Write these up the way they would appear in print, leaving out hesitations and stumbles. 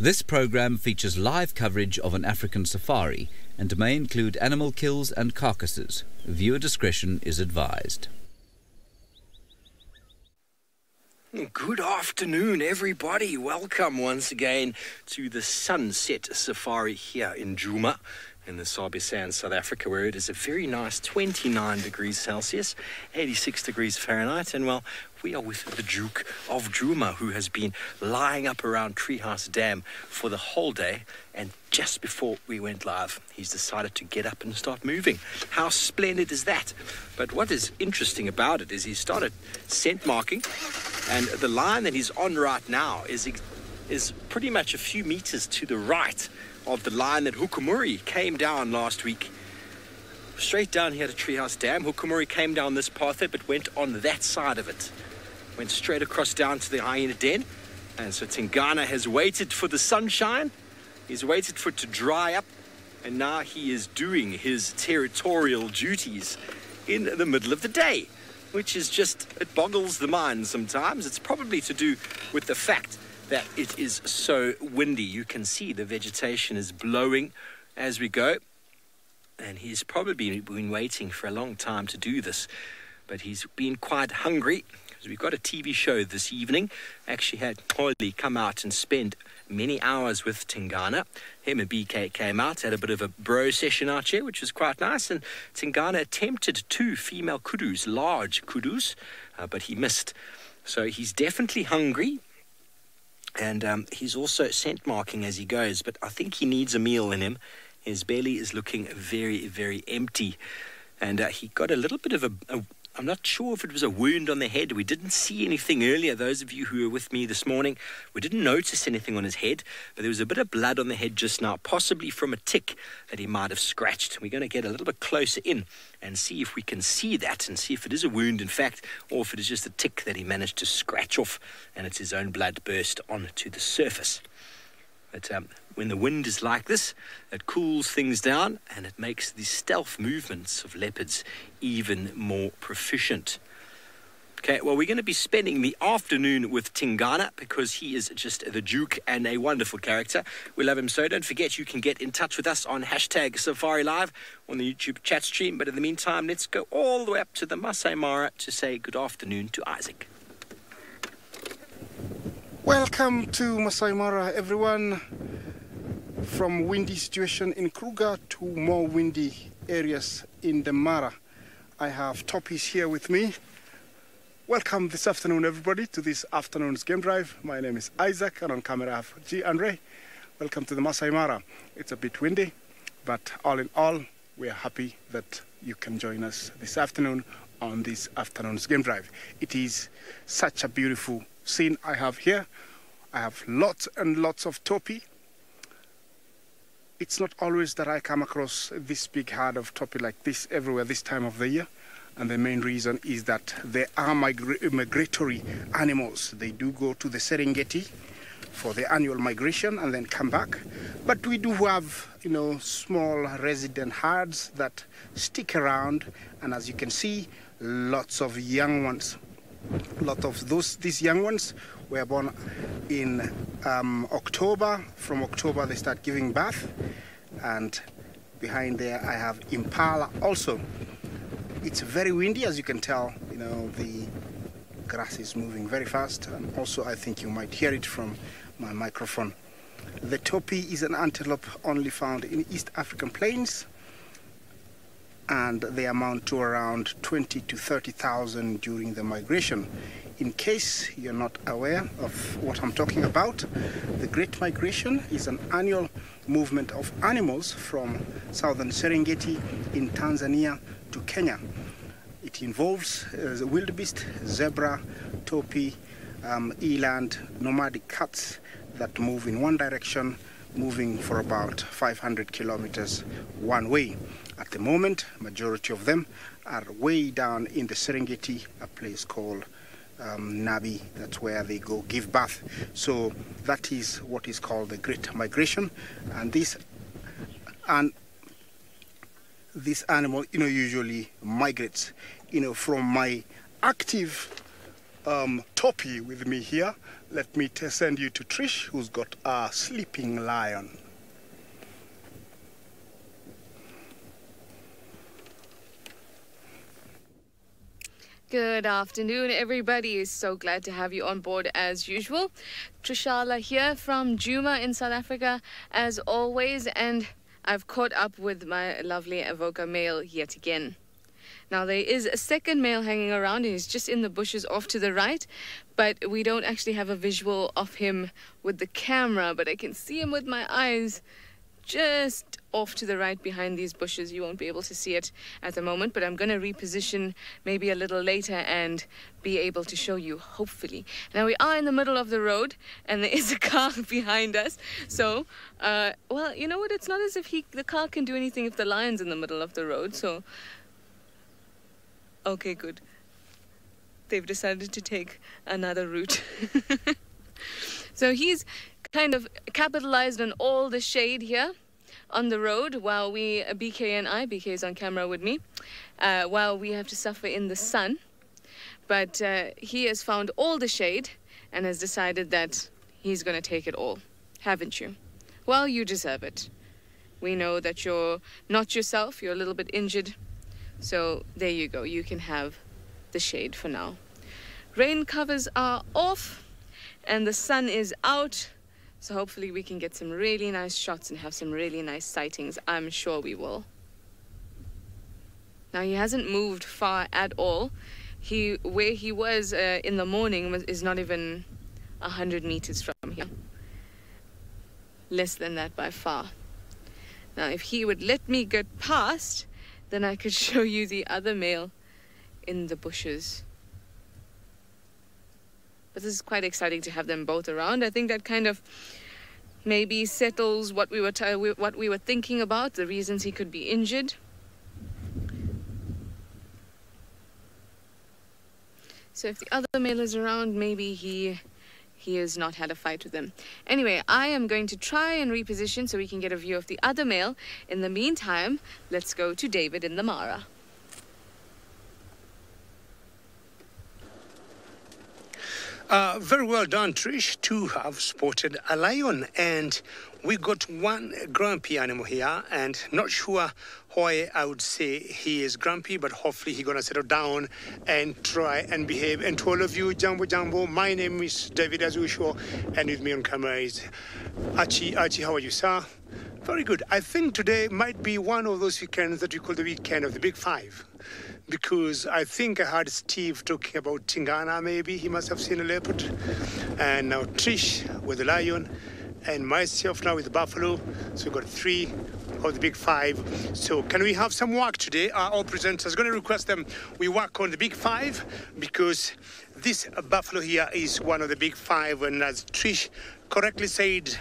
This program features live coverage of an African safari and may include animal kills and carcasses. Viewer discretion is advised. Good afternoon, everybody. Welcome once again to the Sunset Safari here in Djuma in the Sabi Sands, South Africa, where it is a very nice 29 degrees Celsius, 86 degrees Fahrenheit. And, well, we are with the Duke of Djuma, who has been lying up around Treehouse Dam for the whole day. And just before we went live, he's decided to get up and start moving. How splendid is that? But what is interesting about it is he started scent marking, and the line that he's on right now is pretty much a few meters to the right of the line that Hukumuri came down last week. Straight down here to Treehouse Dam. Hukumuri came down this pathway but went on that side of it. Went straight across down to the hyena den. And so Tingana has waited for the sunshine. He's waited for it to dry up. And now he is doing his territorial duties in the middle of the day, which is just, it boggles the mind sometimes. It's probably to do with the fact that it is so windy. You can see the vegetation is blowing as we go. And he's probably been waiting for a long time to do this. But he's been quite hungry, because we've got a TV show this evening. Actually had Holly come out and spend many hours with Tingana. Him and BK came out, had a bit of a bro session out here, which was quite nice. And Tingana attempted 2 female kudus, large kudus, but he missed. So he's definitely hungry. And he's also scent marking as he goes, but I think he needs a meal in him. His belly is looking very, very empty. And he got a little bit of I'm not sure if it was a wound on the head. We didn't see anything earlier. Those of you who were with me this morning, we didn't notice anything on his head, but there was a bit of blood on the head just now, possibly from a tick that he might have scratched. We're going to get a little bit closer in and see if we can see that and see if it is a wound, in fact, or if it is just a tick that he managed to scratch off and it's his own blood burst onto the surface. But when the wind is like this, it cools things down and it makes the stealth movements of leopards even more proficient. Okay, well, we're going to be spending the afternoon with Tingana because he is just the Duke and a wonderful character. We love him so. Don't forget, you can get in touch with us on #SafariLive on the YouTube chat stream. But in the meantime, let's go all the way up to the Masai Mara to say good afternoon to Isaac. Welcome to Masai Mara, everyone. From windy situation in Kruger to more windy areas in the Mara. I have Toppies here with me. Welcome this afternoon, everybody, to this afternoon's game drive. My name is Isaac, and on camera I have G and Ray. Welcome to the Masai Mara. It's a bit windy, but all in all, we are happy that you can join us this afternoon on this afternoon's game drive. It is such a beautiful scene I have here. I have lots and lots of topi. It's not always that I come across this big herd of topi like this everywhere this time of the year. And the main reason is that they are migratory animals. They do go to the Serengeti for the annual migration and then come back. But we do have, small resident herds that stick around. And as you can see, lots of young ones. A lot of these young ones were born in October. From October, they start giving birth. And behind there, I have Impala also. It's very windy, as you can tell. The grass is moving very fast. And also, I think you might hear it from my microphone. The topi is an antelope only found in East African plains. And they amount to around 20 to 30,000 during the migration. In case you're not aware of what I'm talking about, the Great Migration is an annual movement of animals from southern Serengeti in Tanzania to Kenya. It involves wildebeest, zebra, topi, eland, nomadic cats that move in one direction, moving for about 500 kilometers one way. At the moment, majority of them are way down in the Serengeti, a place called Nabi. That's where they go give birth. So that is what is called the Great Migration. And this animal, usually migrates. From my active Toppy with me here. Let me send you to Trish, who's got a sleeping lion. Good afternoon, everybody. So glad to have you on board as usual. Trishala here from Juma in South Africa, as always, and I've caught up with my lovely Avoca male yet again. Now, there is a second male hanging around, and he's just in the bushes off to the right, but we don't actually have a visual of him with the camera, but I can see him with my eyes just off to the right behind these bushes. You won't be able to see it at the moment, but I'm going to reposition maybe a little later and be able to show you, hopefully. Now, we are in the middle of the road, and there is a car behind us. So, well, you know what? It's not as if the car can do anything if the lion's in the middle of the road. So, okay, good. They've decided to take another route. So he's kind of capitalized on all the shade here on the road, while BK is on camera with me, while we have to suffer in the sun. But he has found all the shade and has decided that he's going to take it all. Haven't you? Well, you deserve it. We know that you're not yourself. You're a little bit injured. So there you go. You can have the shade for now. Rain covers are off and the sun is out. So hopefully we can get some really nice shots and have some really nice sightings. I'm sure we will. Now, he hasn't moved far at all. Where he was in the morning is not even 100 meters from here. Less than that by far. Now, if he would let me get past, then I could show you the other male in the bushes. But this is quite exciting to have them both around. I think that kind of maybe settles what we were thinking about, the reasons he could be injured. So if the other male is around, maybe he has not had a fight with them. Anyway, I am going to try and reposition so we can get a view of the other male. In the meantime, let's go to David in the Mara. Very well done, Trish, to have spotted a lion. And we got one grumpy animal here, and not sure why I would say he is grumpy, but hopefully he's going to settle down and try and behave. And to all of you, Jambo Jambo, my name is David as usual, and with me on camera is Archie. Archie, how are you, sir? Very good. I think today might be one of those weekends that we call the weekend of the Big Five. Because I think I heard Steve talking about Tingana, maybe. He must have seen a leopard. And now Trish with the lion, and myself now with the buffalo. So we've got 3 of the Big Five. So can we have some work today? Our presenters are going to request them we work on the Big Five, because this buffalo here is one of the Big Five, and as Trish correctly said,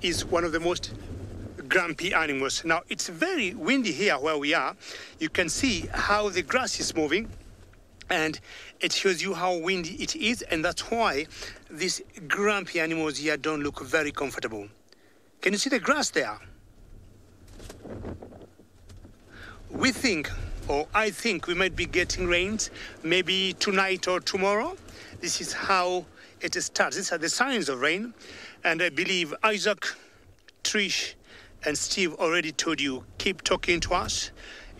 is one of the most grumpy animals. Now, it's very windy here where we are. You can see how the grass is moving, and it shows you how windy it is, and that's why these grumpy animals here don't look very comfortable. Can you see the grass there? We think, or I think, we might be getting rains maybe tonight or tomorrow. This is how it starts. These are the signs of rain, and I believe Isaac, Trish, and Steve already told you, keep talking to us.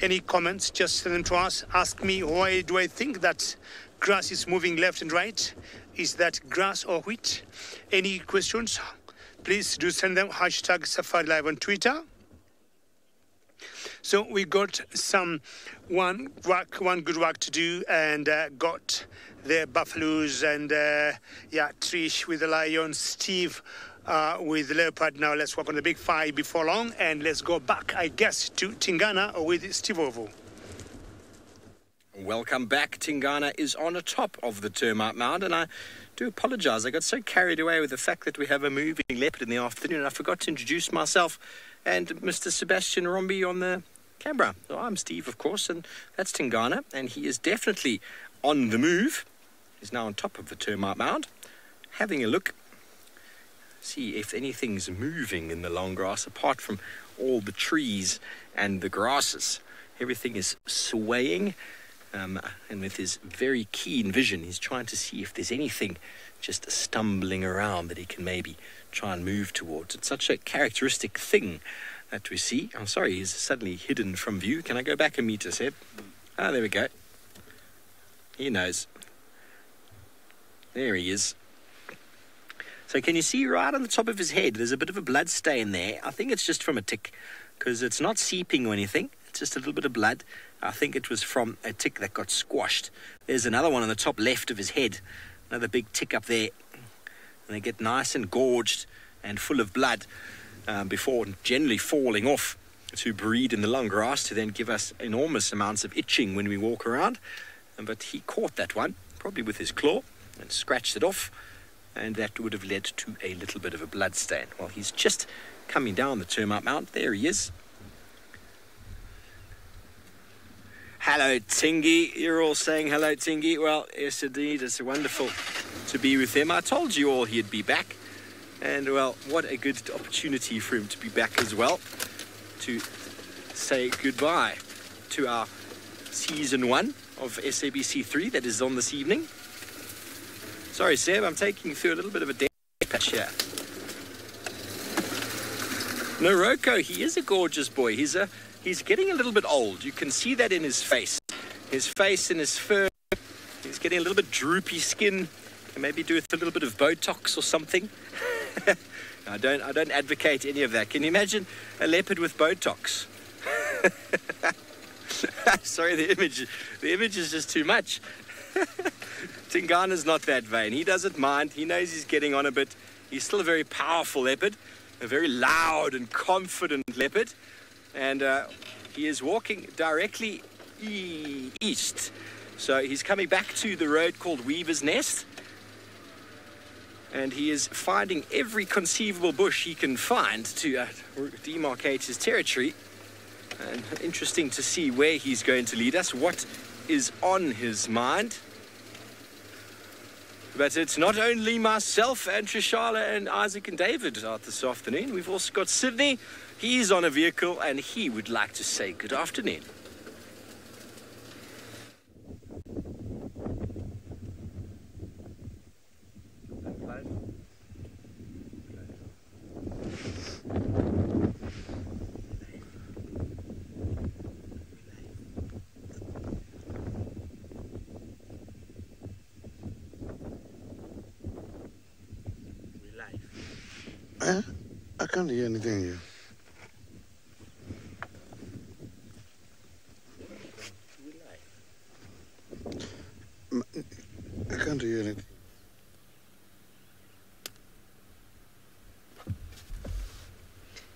Any comments, just send them to us. Ask me, why do I think that grass is moving left and right? Is that grass or wheat? Any questions? Please do send them. Hashtag SafariLive on Twitter. So we got one good work to do, and got the buffaloes, and Trish with the lion, Steve with the leopard. Now let's work on the Big Five before long, and let's go back, I guess, to Tingana with Steve Ovo. Welcome back. Tingana is on the top of the termite mound, and I do apologise. I got so carried away with the fact that we have a moving leopard in the afternoon, I forgot to introduce myself and Mr. Sebastian Rombi on the camera. So I'm Steve, of course, and that's Tingana, and he is definitely on the move. He's now on top of the termite mound, having a look, see if anything's moving in the long grass apart from all the trees and the grasses. Everything is swaying. And with his very keen vision, he's trying to see if there's anything just stumbling around that he can maybe try and move towards. It's such a characteristic thing that we see. I'm sorry, he's suddenly hidden from view. Can I go back a meter, Seb? Ah, there we go. He knows. There he is. So can you see right on the top of his head, there's a bit of a blood stain there. I think it's just from a tick, because it's not seeping or anything. It's just a little bit of blood. I think it was from a tick that got squashed. There's another one on the top left of his head. Another big tick up there. And they get nice and gorged and full of blood before generally falling off to breed in the long grass to then give us enormous amounts of itching when we walk around. But he caught that one, probably with his claw, and scratched it off. And that would have led to a little bit of a blood stain. Well, he's just coming down the termite mount. There he is. Hello, Tingy. You're all saying hello, Tingy. Well, yes, indeed. It's wonderful to be with him. I told you all he'd be back. And, well, what a good opportunity for him to be back as well. To say goodbye to our Season 1 of SABC3 that is on this evening. Sorry, Seb, I'm taking you through a little bit of a dead patch here. Noroko, he is a gorgeous boy. He's getting a little bit old. You can see that in his face. His face and his fur. He's getting a little bit droopy skin. And maybe do with a little bit of Botox or something. I don't advocate any of that. Can you imagine a leopard with Botox? Sorry, the image is just too much. Tingana's not that vain. He doesn't mind. He knows he's getting on a bit. He's still a very powerful leopard, a very loud and confident leopard. And he is walking directly east. So he's coming back to the road called Weaver's Nest. And he is finding every conceivable bush he can find to demarcate his territory. And interesting to see where he's going to lead us, what is on his mind. But it's not only myself and Trishala and Isaac and David out this afternoon. We've also got Sydney. He's on a vehicle and he would like to say good afternoon. I can't hear anything here. I can't hear anything.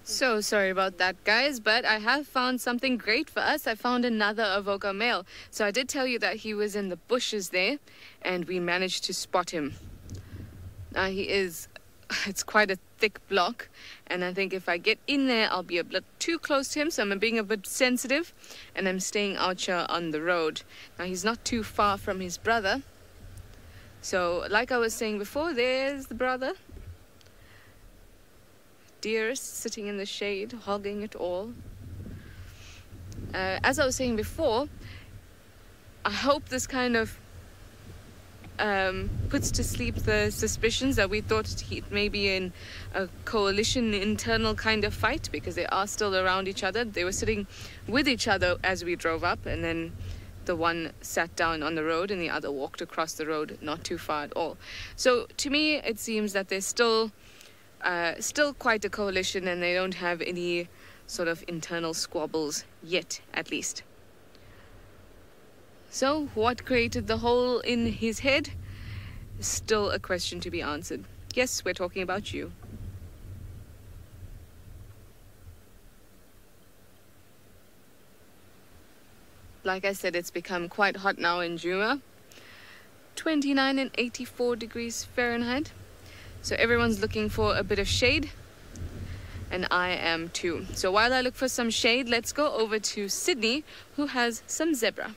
So sorry about that, guys, but I have found something great for us. I found another Avoca male. So I did tell you that he was in the bushes there, and we managed to spot him. Now it's quite a thick block, and I think if I get in there, I'll be a bit too close to him, so I'm being a bit sensitive, and I'm staying out here on the road. Now, he's not too far from his brother. So, like I was saying before, there's the brother. Dearest sitting in the shade, hogging it all. As I was saying before, I hope this kind of puts to sleep the suspicions that we thought he may be in a coalition internal kind of fight, because they are still around each other. They were sitting with each other as we drove up, and then the one sat down on the road and the other walked across the road, not too far at all. So to me it seems that there's still quite a coalition, and they don't have any sort of internal squabbles yet, at least. So, what created the hole in his head? Still a question to be answered. Yes, we're talking about you. Like I said, it's become quite hot now in Djuma. 29 and 84 degrees Fahrenheit. So everyone's looking for a bit of shade. And I am too. So while I look for some shade, let's go over to Sydney, who has some zebra.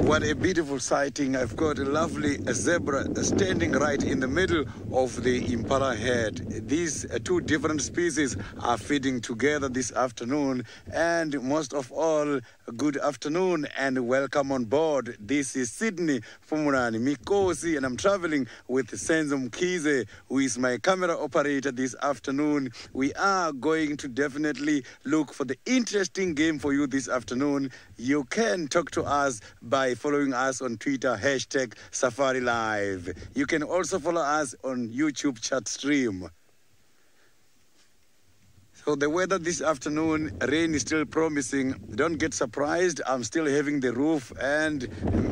What a beautiful sighting. I've got a lovely zebra standing right in the middle of the impala herd. These two different species are feeding together this afternoon. And most of all, good afternoon and welcome on board. This is Sydney Fumunani Mikosi, and I'm traveling with Senzo Mkize, who is my camera operator this afternoon. We are going to definitely look for the interesting game for you this afternoon. You can talk to us by following us on Twitter, #SafariLive. You can also follow us on YouTube chat stream. So the weather this afternoon, rain is still promising. Don't get surprised, I'm still having the roof and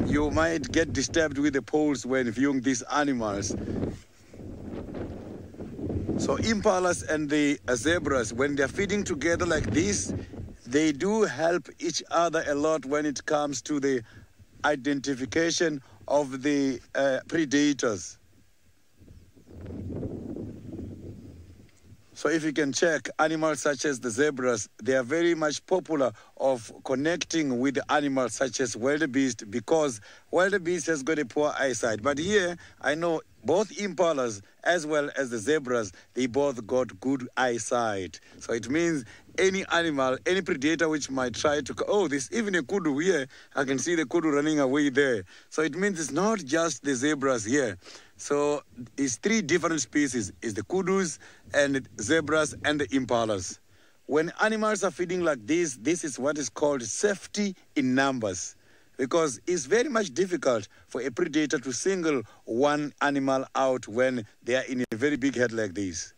you might get disturbed with the poles when viewing these animals. So impalas and the zebras, when they're feeding together like this, they do help each other a lot when it comes to the identification of the predators. So if you can check, animals such as the zebras, they are very much popular of connecting with animals such as wildebeest, because wildebeest has got a poor eyesight. But here, I know both impalas as well as the zebras, they both got good eyesight. So it means any animal, any predator which might try to, oh, there's even a kudu here. I can see the kudu running away there. So it means it's not just the zebras here. So it's three different species. It's the kudus and the zebras and the impalas. When animals are feeding like this is what is called safety in numbers, because it's very much difficult for a predator to single one animal out when they are in a very big herd like this.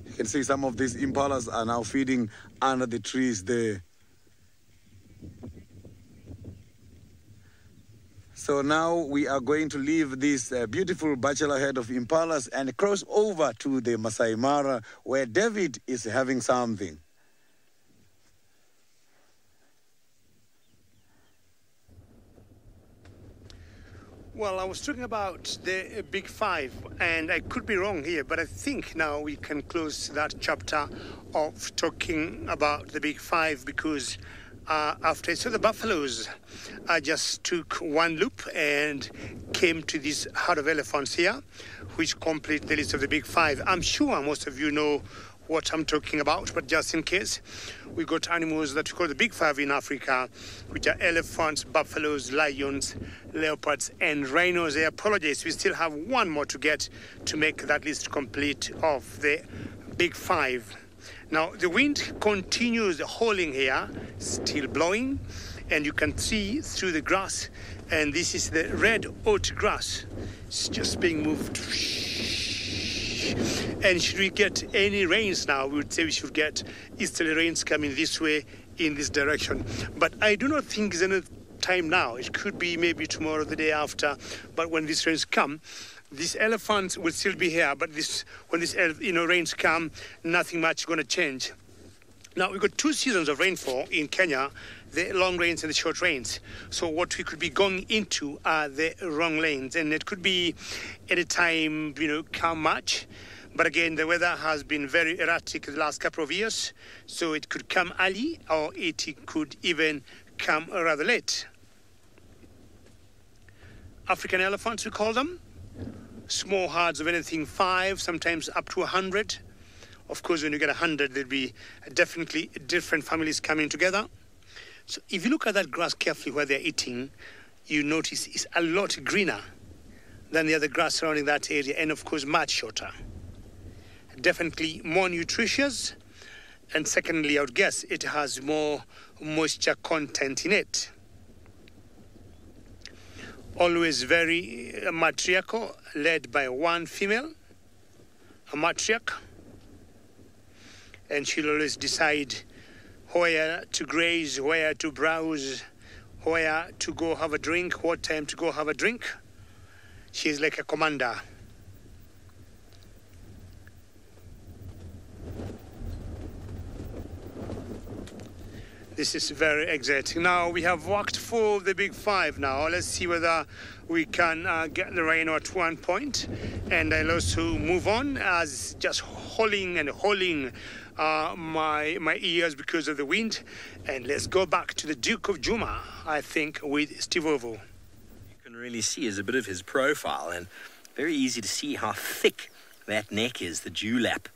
You can see some of these impalas are now feeding under the trees there. So now we are going to leave this beautiful bachelor herd of impalas and cross over to the Masai Mara, where David is having something. Well, I was talking about the Big Five, and I could be wrong here, but I think now we can close that chapter of talking about the Big Five, because after I saw the buffaloes, I just took one loop and came to this herd of elephants here, which complete the list of the Big Five. I'm sure most of you know what I'm talking about, but just in case, we got animals that we call the Big Five in Africa, which are elephants, buffaloes, lions, leopards, and rhinos. I apologize, we still have one more to get to make that list complete of the Big Five. Now, the wind continues howling here, still blowing, and you can see through the grass, and this is the red oat grass. It's just being moved. And should we get any rains now, we would say we should get easterly rains coming this way, in this direction. But I do not think there's enough time now. It could be maybe tomorrow, the day after, but when these rains come, these elephants will still be here, but when these rains come, nothing much going to change. Now, we've got two seasons of rainfall in Kenya, the long rains and the short rains. So what we could be going into are the wrong lanes, and it could be at a time, come March. But again, the weather has been very erratic the last couple of years, so it could come early, or it could even come rather late. African elephants, we call them. Small herds of anything 5, sometimes up to 100. Of course, when you get 100, there'll be definitely different families coming together. So if you look at that grass carefully where they're eating, you notice it's a lot greener than the other grass surrounding that area, and of course, much shorter. Definitely more nutritious, and secondly, I would guess it has more moisture content in it. Always very matriarchal, led by one female, a matriarch, and she'll always decide where to graze, where to browse, where to go have a drink, what time to go have a drink. She's like a commander. This is very exciting. Now we have walked for the big five now. Let's see whether we can get the rhino at one point. And I'll also move on as just hauling my ears because of the wind. And let's go back to the Duke of Juma, I think, with Steve Ovo. You can really see is a bit of his profile, and very easy to see how thick that neck is, the dewlap.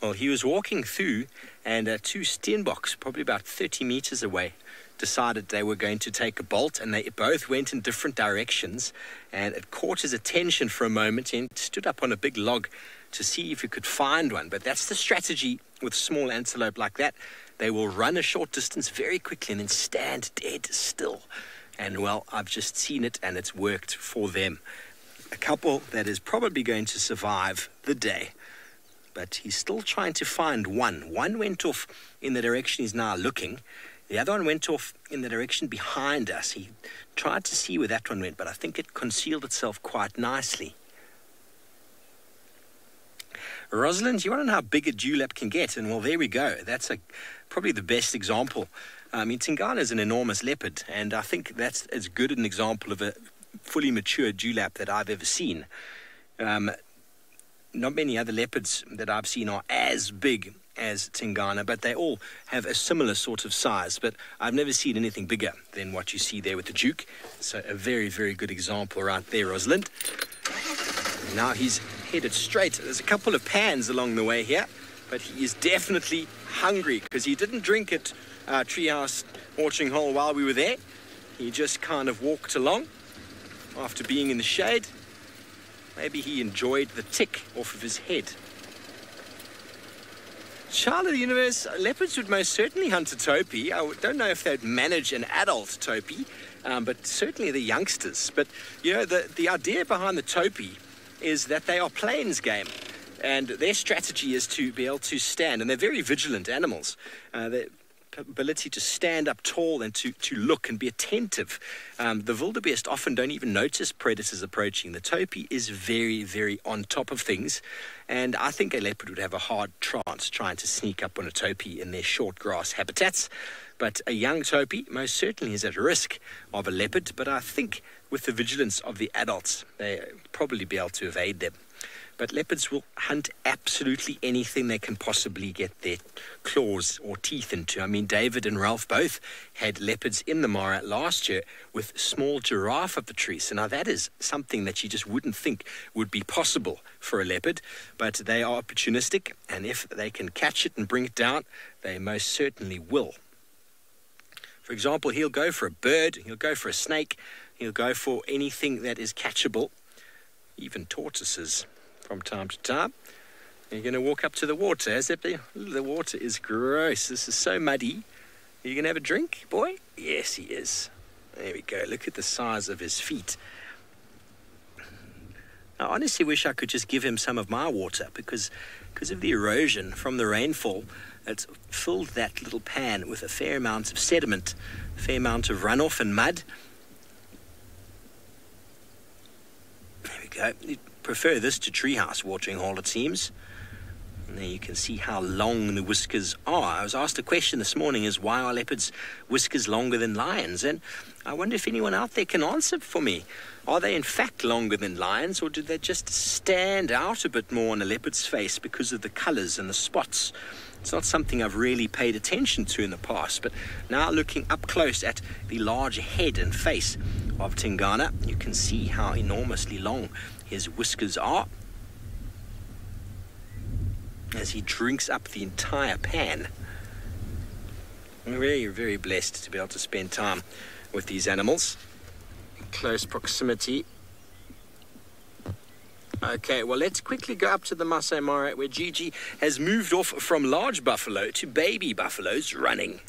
Well, he was walking through, and two steenboks, probably about 30 meters away, decided they were going to take a bolt, and they both went in different directions, and it caught his attention for a moment, and stood up on a big log to see if he could find one. But that's the strategy with small antelope like that. They will run a short distance very quickly and then stand dead still. And, well, I've just seen it, and it's worked for them. A couple that is probably going to survive the day. But he's still trying to find one. One went off in the direction he's now looking. The other one went off in the direction behind us. He tried to see where that one went, but I think it concealed itself quite nicely. Rosalind, you want to know how big a dewlap can get? And, well, there we go. That's probably the best example. I mean, Tingana is an enormous leopard, and I think that's as good an example of a fully mature dewlap that I've ever seen. Not many other leopards that I've seen are as big as Tingana, but they all have a similar sort of size. But I've never seen anything bigger than what you see there with the Duke. So a very, very good example right there, Rosalind. Now he's headed straight. There's a couple of pans along the way here, but he is definitely hungry because he didn't drink at Treehouse Watering Hole while we were there. He just kind of walked along after being in the shade. Maybe he enjoyed the tick off of his head. Child of the universe, leopards would most certainly hunt a topi. I don't know if they'd manage an adult topi, but certainly the youngsters. But, you know, the idea behind the topi is that they are plains game. And their strategy is to be able to stand, and they're very vigilant animals. Their ability to stand up tall and to look and be attentive. The wildebeest often don't even notice predators approaching. The topi is very, very on top of things. And I think a leopard would have a hard chance trying to sneak up on a topi in their short grass habitats. But a young topi most certainly is at risk of a leopard. But I think with the vigilance of the adults, they'll probably be able to evade them. But leopards will hunt absolutely anything they can possibly get their claws or teeth into. I mean, David and Ralph both had leopards in the Mara last year with small giraffe up the tree. So now that is something that you just wouldn't think would be possible for a leopard. But they are opportunistic, and if they can catch it and bring it down, they most certainly will. For example, he'll go for a bird, he'll go for a snake, he'll go for anything that is catchable, even tortoises. From time to time. You're going to walk up to the water. The water is gross. This is so muddy. Are you going to have a drink, boy? Yes, he is. There we go. Look at the size of his feet. I honestly wish I could just give him some of my water because of the erosion from the rainfall. It's filled that little pan with a fair amount of sediment, a fair amount of runoff and mud. There we go. Prefer this to Treehouse Watering Hole, it seems. And there you can see how long the whiskers are. I was asked a question this morning, is why are leopards' whiskers longer than lions? And I wonder if anyone out there can answer for me. Are they in fact longer than lions, or do they just stand out a bit more on a leopard's face because of the colours and the spots? It's not something I've really paid attention to in the past, but now looking up close at the large head and face of Tingana, you can see how enormously long his whiskers are as he drinks up the entire pan. I'm very, very blessed to be able to spend time with these animals in close proximity. Okay, well, let's quickly go up to the Masai Mara where Gigi has moved off from large buffalo to baby buffaloes running.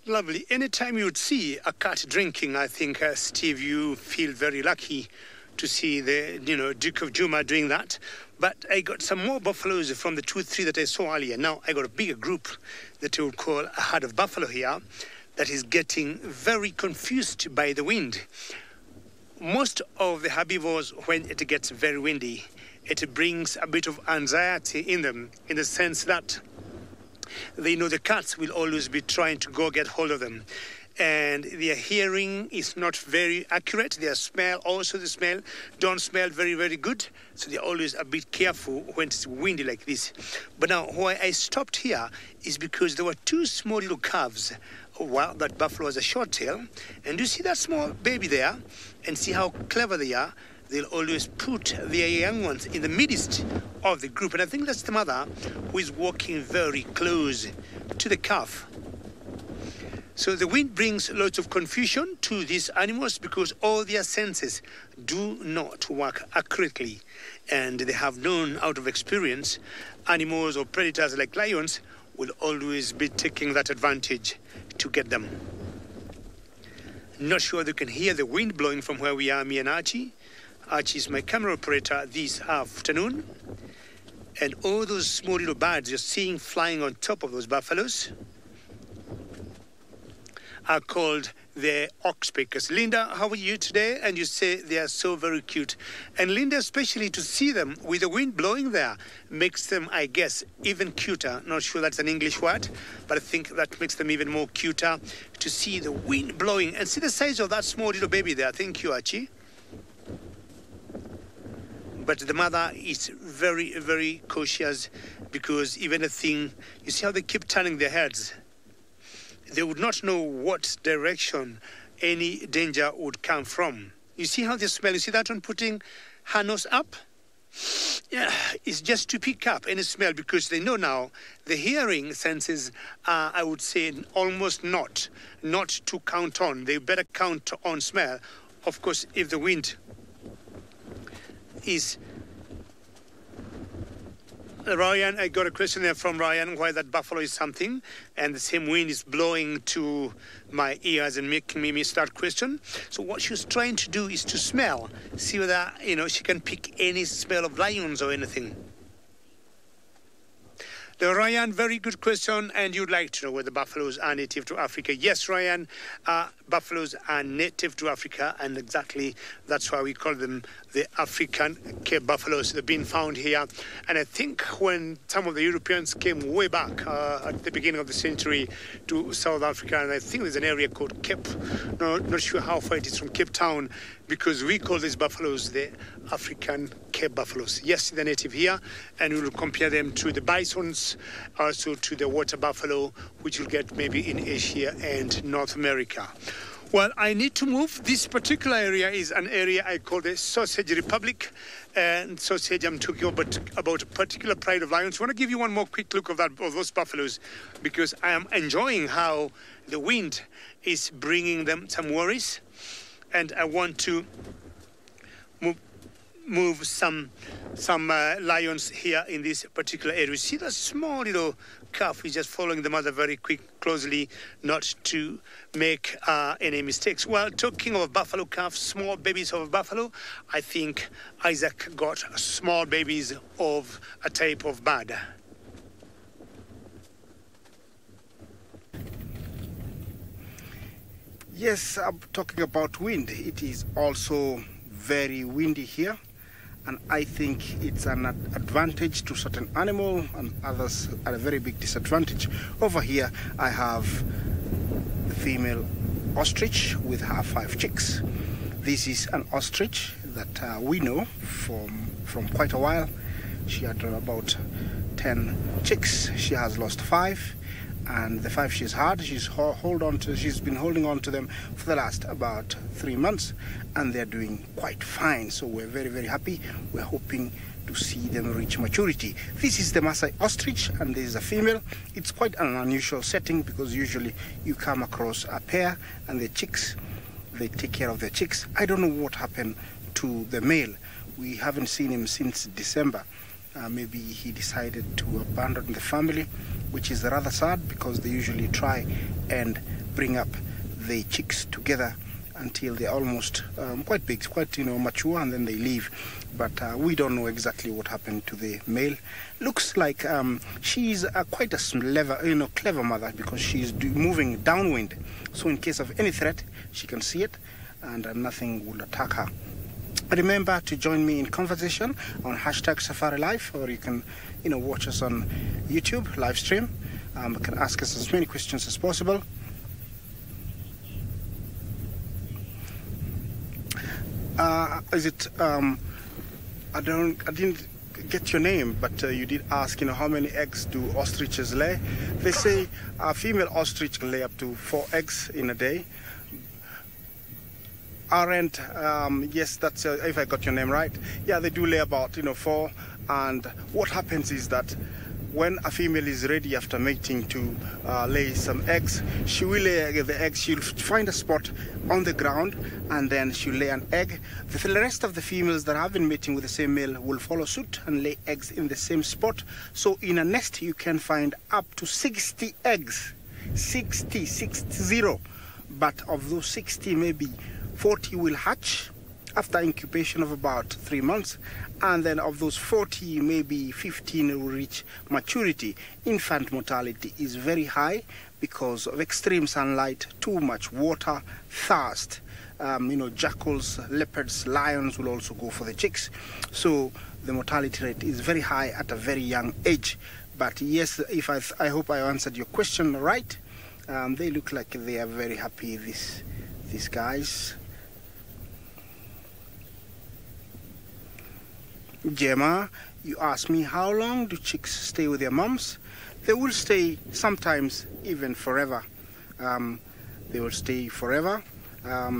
Lovely. Anytime you would see a cat drinking, I think, Steve, you feel very lucky to see the, Duke of Juma doing that. But I got some more buffaloes from the 2-3 that I saw earlier. Now I got a bigger group that you would call a herd of buffalo here that is getting very confused by the wind. Most of the herbivores, when it gets very windy, it brings a bit of anxiety in them, in the sense that they know the cats will always be trying to go get hold of them. And their hearing is not very accurate. Their smell, also the smell, don't smell very, very good. So they're always a bit careful when it's windy like this. But now, why I stopped here is because there were two small little calves. Well, that buffalo has a short tail. And you see that small baby there? And see how clever they are? They'll always put their young ones in the midst of the group. And I think that's the mother who is walking very close to the calf. So the wind brings lots of confusion to these animals because all their senses do not work accurately. And they have known out of experience, animals or predators like lions will always be taking that advantage to get them. Not sure they can hear the wind blowing from where we are, me and Archie. Archie is my camera operator this afternoon. And all those small little birds you're seeing flying on top of those buffaloes are called the oxpeckers. Linda, how are you today? And you say they are so very cute. And Linda, especially to see them with the wind blowing there, makes them, I guess, even cuter. Not sure that's an English word, but I think that makes them even more cuter to see the wind blowing. And see the size of that small little baby there. Thank you, Archie. But the mother is very, very cautious because even a thing, you see how they keep turning their heads? They would not know what direction any danger would come from. You see how they smell? You see that one putting her nose up? Yeah, it's just to pick up any smell because they know now the hearing senses are, I would say, almost not to count on. They better count on smell. Of course, if the wind is... Ryan, I got a question there from Ryan, why that buffalo is something, and the same wind is blowing to my ears and making me miss that question. So what she was trying to do is to smell, see whether, she can pick any smell of lions or anything. Ryan, very good question, and you'd like to know whether buffaloes are native to Africa. Yes, Ryan, buffaloes are native to Africa, and exactly that's why we call them the African Cape buffaloes. They've been found here, and I think when some of the Europeans came way back at the beginning of the century to South Africa, and I think there's an area called Cape, not sure how far it is from Cape Town, because we call these buffaloes the African Cape buffaloes. Yes, they're native here, and we will compare them to the bisons, also to the water buffalo, which you'll get maybe in Asia and North America. Well, I need to move. This particular area is an area I call the Sausage Republic. And sausage, I'm talking about a particular pride of lions. I want to give you one more quick look of those buffaloes because I am enjoying how the wind is bringing them some worries. And I want to move some lions here in this particular area. You see that small little calf is just following the mother very closely, not to make any mistakes. Well, talking of buffalo calves, small babies of buffalo, I think Isaac got small babies of a type of bird. Yes, I'm talking about wind. It is also very windy here, and I think it's an advantage to certain animal and others at a very big disadvantage. Over here I have the female ostrich with her 5 chicks. This is an ostrich that we know from quite a while. She had about 10 chicks. She has lost 5. And the 5 she's had, she's been holding on to them for the last about 3 months, and they're doing quite fine. So we're very, very happy. We're hoping to see them reach maturity. This is the Maasai ostrich, and this is a female. It's quite an unusual setting because usually you come across a pair and the chicks, they take care of their chicks. I don't know what happened to the male. We haven't seen him since December. Maybe he decided to abandon the family, which is rather sad because they usually try and bring up the chicks together until they're almost quite big, quite mature, and then they leave. But we don't know exactly what happened to the male. Looks like she's quite a clever mother because she's moving downwind. So in case of any threat, she can see it, and nothing will attack her. Remember to join me in conversation on #SafariLive, or you can, watch us on YouTube live stream. You can ask us as many questions as possible. I didn't get your name, but you did ask, how many eggs do ostriches lay? They say a female ostrich can lay up to 4 eggs in a day. Aren't, yes, that's if I got your name right. Yeah, they do lay about 4. And what happens is that when a female is ready after mating to lay some eggs, she will lay the eggs. She'll find a spot on the ground, and then she'll lay an egg. The rest of the females that have been mating with the same male will follow suit and lay eggs in the same spot. So in a nest you can find up to 60 eggs. 60. But of those 60, maybe 40 will hatch after incubation of about 3 months, and then of those 40, maybe 15 will reach maturity. Infant mortality is very high because of extreme sunlight, too much water, thirst. Jackals, leopards, lions will also go for the chicks. So the mortality rate is very high at a very young age. But yes, I hope I answered your question right. They look like they are very happy, these guys. Gemma, you asked me how long do chicks stay with their moms? They will stay sometimes even forever. They will stay forever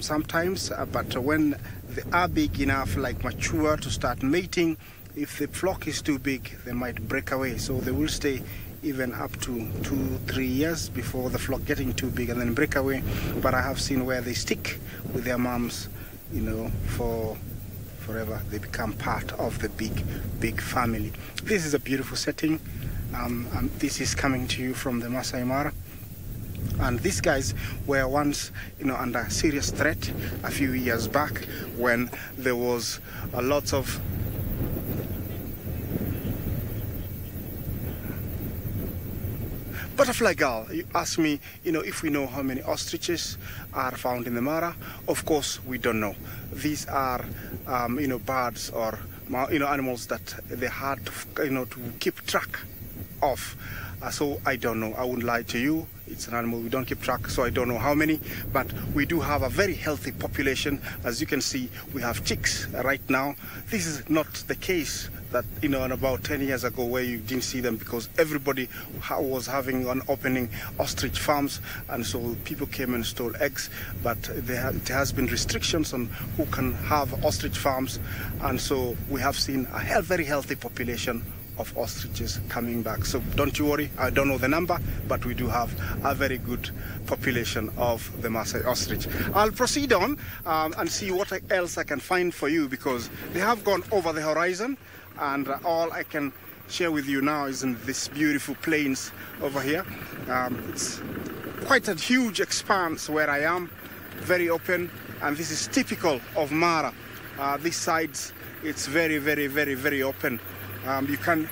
sometimes, but when they are big enough, like mature to start mating, if the flock is too big, they might break away. So they will stay even up to 2-3 years before the flock getting too big and then break away. But I have seen where they stick with their moms, for forever. They become part of the big family. This is a beautiful setting. This is coming to you from the Masai Mara. And these guys were once, under serious threat a few years back when there was a lot of butterfly girl. You asked me, if we know how many ostriches are found in the Mara. Of course, we don't know. These are, birds or, animals that they're hard to, to keep track of. So I don't know. I wouldn't lie to you. It's an animal we don't keep track, so I don't know how many. But we do have a very healthy population. As you can see, we have chicks right now. This is not the case that, about 10 years ago where you didn't see them because everybody was having an opening ostrich farms, and so people came and stole eggs. But there has been restrictions on who can have ostrich farms, and so we have seen a very healthy population of ostriches coming back. So don't you worry, I don't know the number, but we do have a very good population of the Maasai ostrich. I'll proceed on and see what else I can find for you, because they have gone over the horizon, and all I can share with you now is in this beautiful plains over here. It's quite a huge expanse where I am, very open, and this is typical of Mara. These sides, it's very, very, very, very open. You can,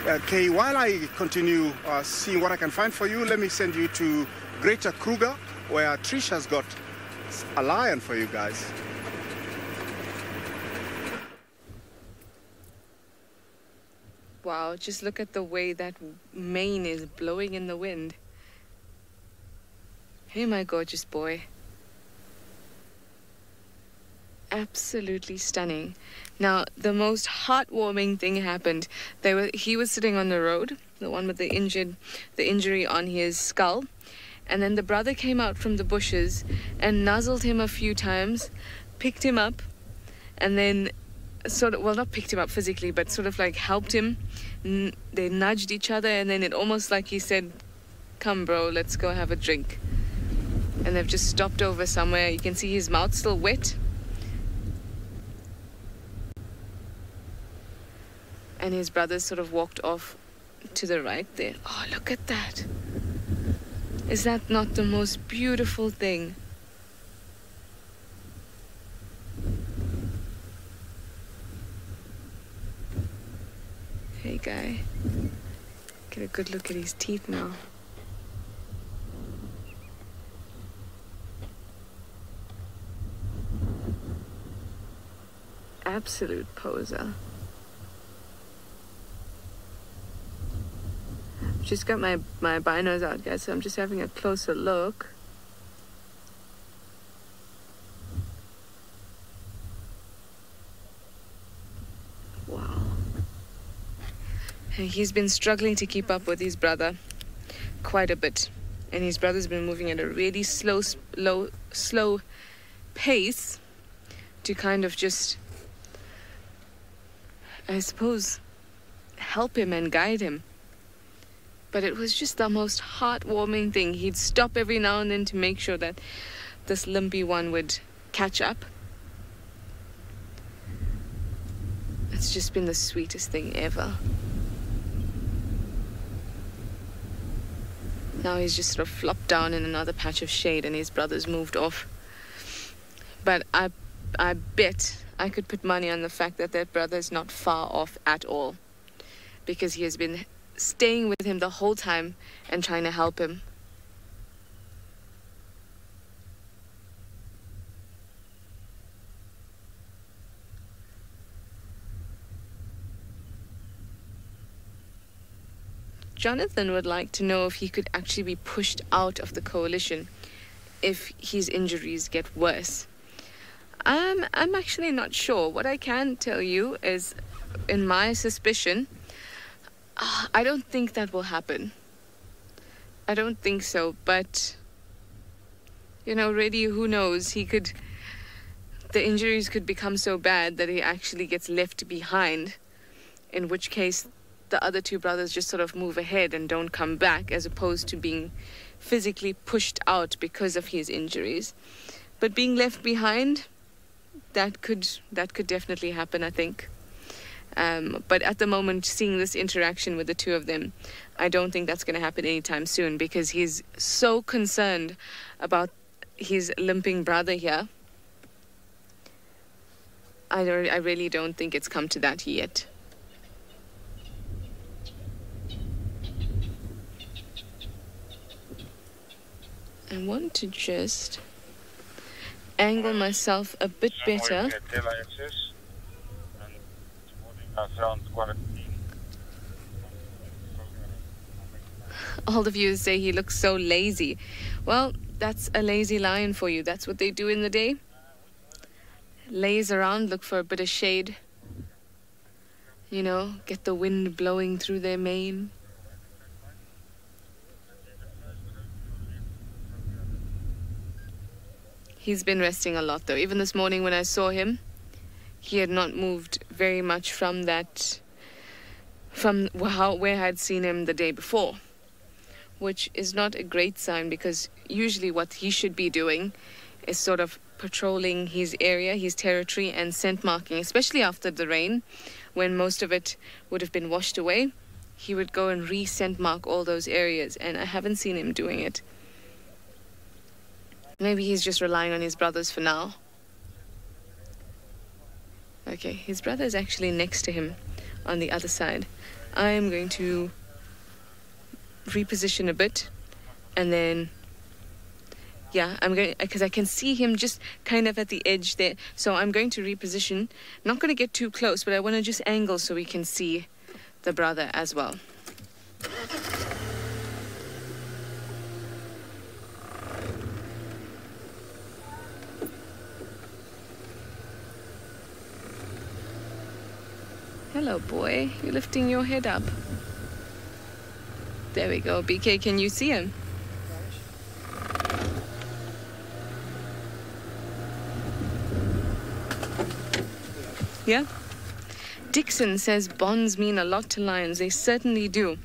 okay, while I continue seeing what I can find for you, let me send you to Greater Kruger, where Trish has got a lion for you guys. Wow, just look at the way that mane is blowing in the wind. Hey, my gorgeous boy. Absolutely stunning. Now, the most heartwarming thing happened. He was sitting on the road, the one with the injury on his skull, and then the brother came out from the bushes and nuzzled him a few times, picked him up, and then not picked him up physically, but sort of like helped him. They nudged each other, and then it almost like he said, "Come, bro, let's go have a drink." And they've just stopped over somewhere. You can see his mouth still wet. And his brothers sort of walked off to the right there. Oh, look at that. Is that not the most beautiful thing? Hey, guy. Get a good look at his teeth now. absolute poser. Just got my binos out, guys, so I'm just having a closer look. Wow. He's been struggling to keep up with his brother quite a bit. And his brother's been moving at a really slow pace to kind of just, I suppose, help him and guide him. But it was just the most heartwarming thing. He'd stop every now and then to make sure that this limpy one would catch up. It's just been the sweetest thing ever. Now he's just sort of flopped down in another patch of shade and his brother's moved off. But I bet I could put money on the fact that that brother's not far off at all, because he has been staying with him the whole time and trying to help him. Jonathan would like to know if he could actually be pushed out of the coalition if his injuries get worse. I'm actually not sure. What I can tell you is, in my suspicion, I don't think that will happen. I don't think so, but, you know, really, who knows? The injuries could become so bad that he actually gets left behind, in which case the other two brothers just sort of move ahead and don't come back, as opposed to being physically pushed out because of his injuries. But being left behind, that could definitely happen, I think. But at the moment, seeing this interaction with the two of them, I don't think that's going to happen anytime soon, because he's so concerned about his limping brother here. I really don't think it's come to that yet. I want to just angle myself a bit better. All the viewers say he looks so lazy. Well, that's a lazy lion for you. That's what they do in the day. Laze around, look for a bit of shade. You know, get the wind blowing through their mane. He's been resting a lot, though. Even this morning when I saw him, he had not moved very much from where I'd seen him the day before, which is not a great sign, because usually what he should be doing is sort of patrolling his area, his territory, and scent marking, especially after the rain, when most of it would have been washed away. He would go and re-scent mark all those areas, and I haven't seen him doing it. Maybe he's just relying on his brothers for now. Okay, his brother is actually next to him on the other side. I am going to reposition a bit, and then, yeah, I'm going, because I can see him just kind of at the edge there. So I'm going to reposition. Not going to get too close, but I want to just angle so we can see the brother as well. Hello, boy. You're lifting your head up. There we go. BK, can you see him? Yeah? Dixon says bonds mean a lot to lions. They certainly do.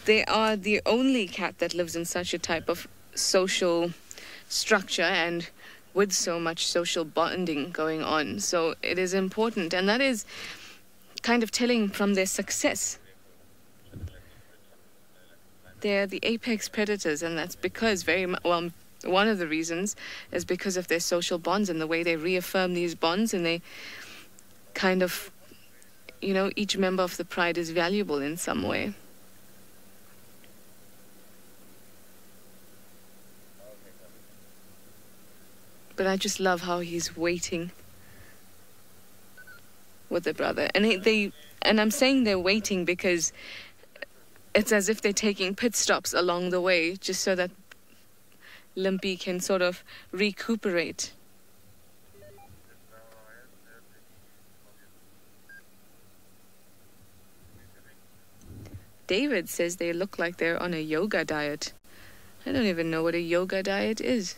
They are the only cat that lives in such a type of social structure and with so much social bonding going on. So it is important, and that is kind of telling from their success. They're the apex predators, and that's because one of the reasons is because of their social bonds and the way they reaffirm these bonds, and they kind of, you know, each member of the pride is valuable in some way. But I just love how he's waiting. with the brother. And I'm saying they're waiting because it's as if they're taking pit stops along the way, just so that Limpy can sort of recuperate. David says they look like they're on a yoga diet. I don't even know what a yoga diet is.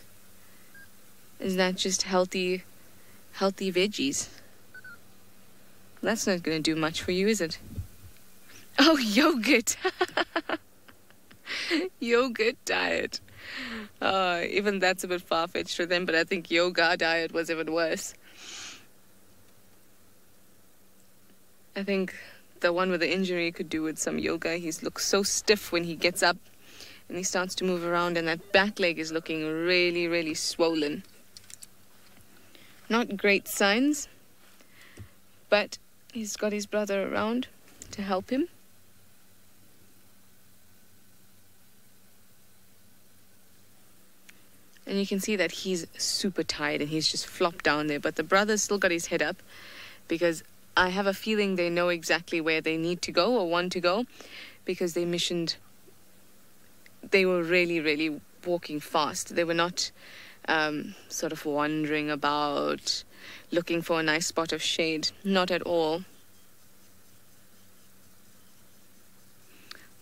Is that just healthy veggies? That's not going to do much for you, is it? Oh, yogurt. Yogurt diet. Even that's a bit far-fetched for them, but I think yoga diet was even worse. I think the one with the injury could do with some yoga. He looks so stiff when he gets up and he starts to move around, and that back leg is looking really, really swollen. Not great signs, but he's got his brother around to help him. And you can see that he's super tired and he's just flopped down there. But the brother's still got his head up, because I have a feeling they know exactly where they need to go or want to go, because they were really, really walking fast. They were not sort of wandering about, looking for a nice spot of shade. Not at all.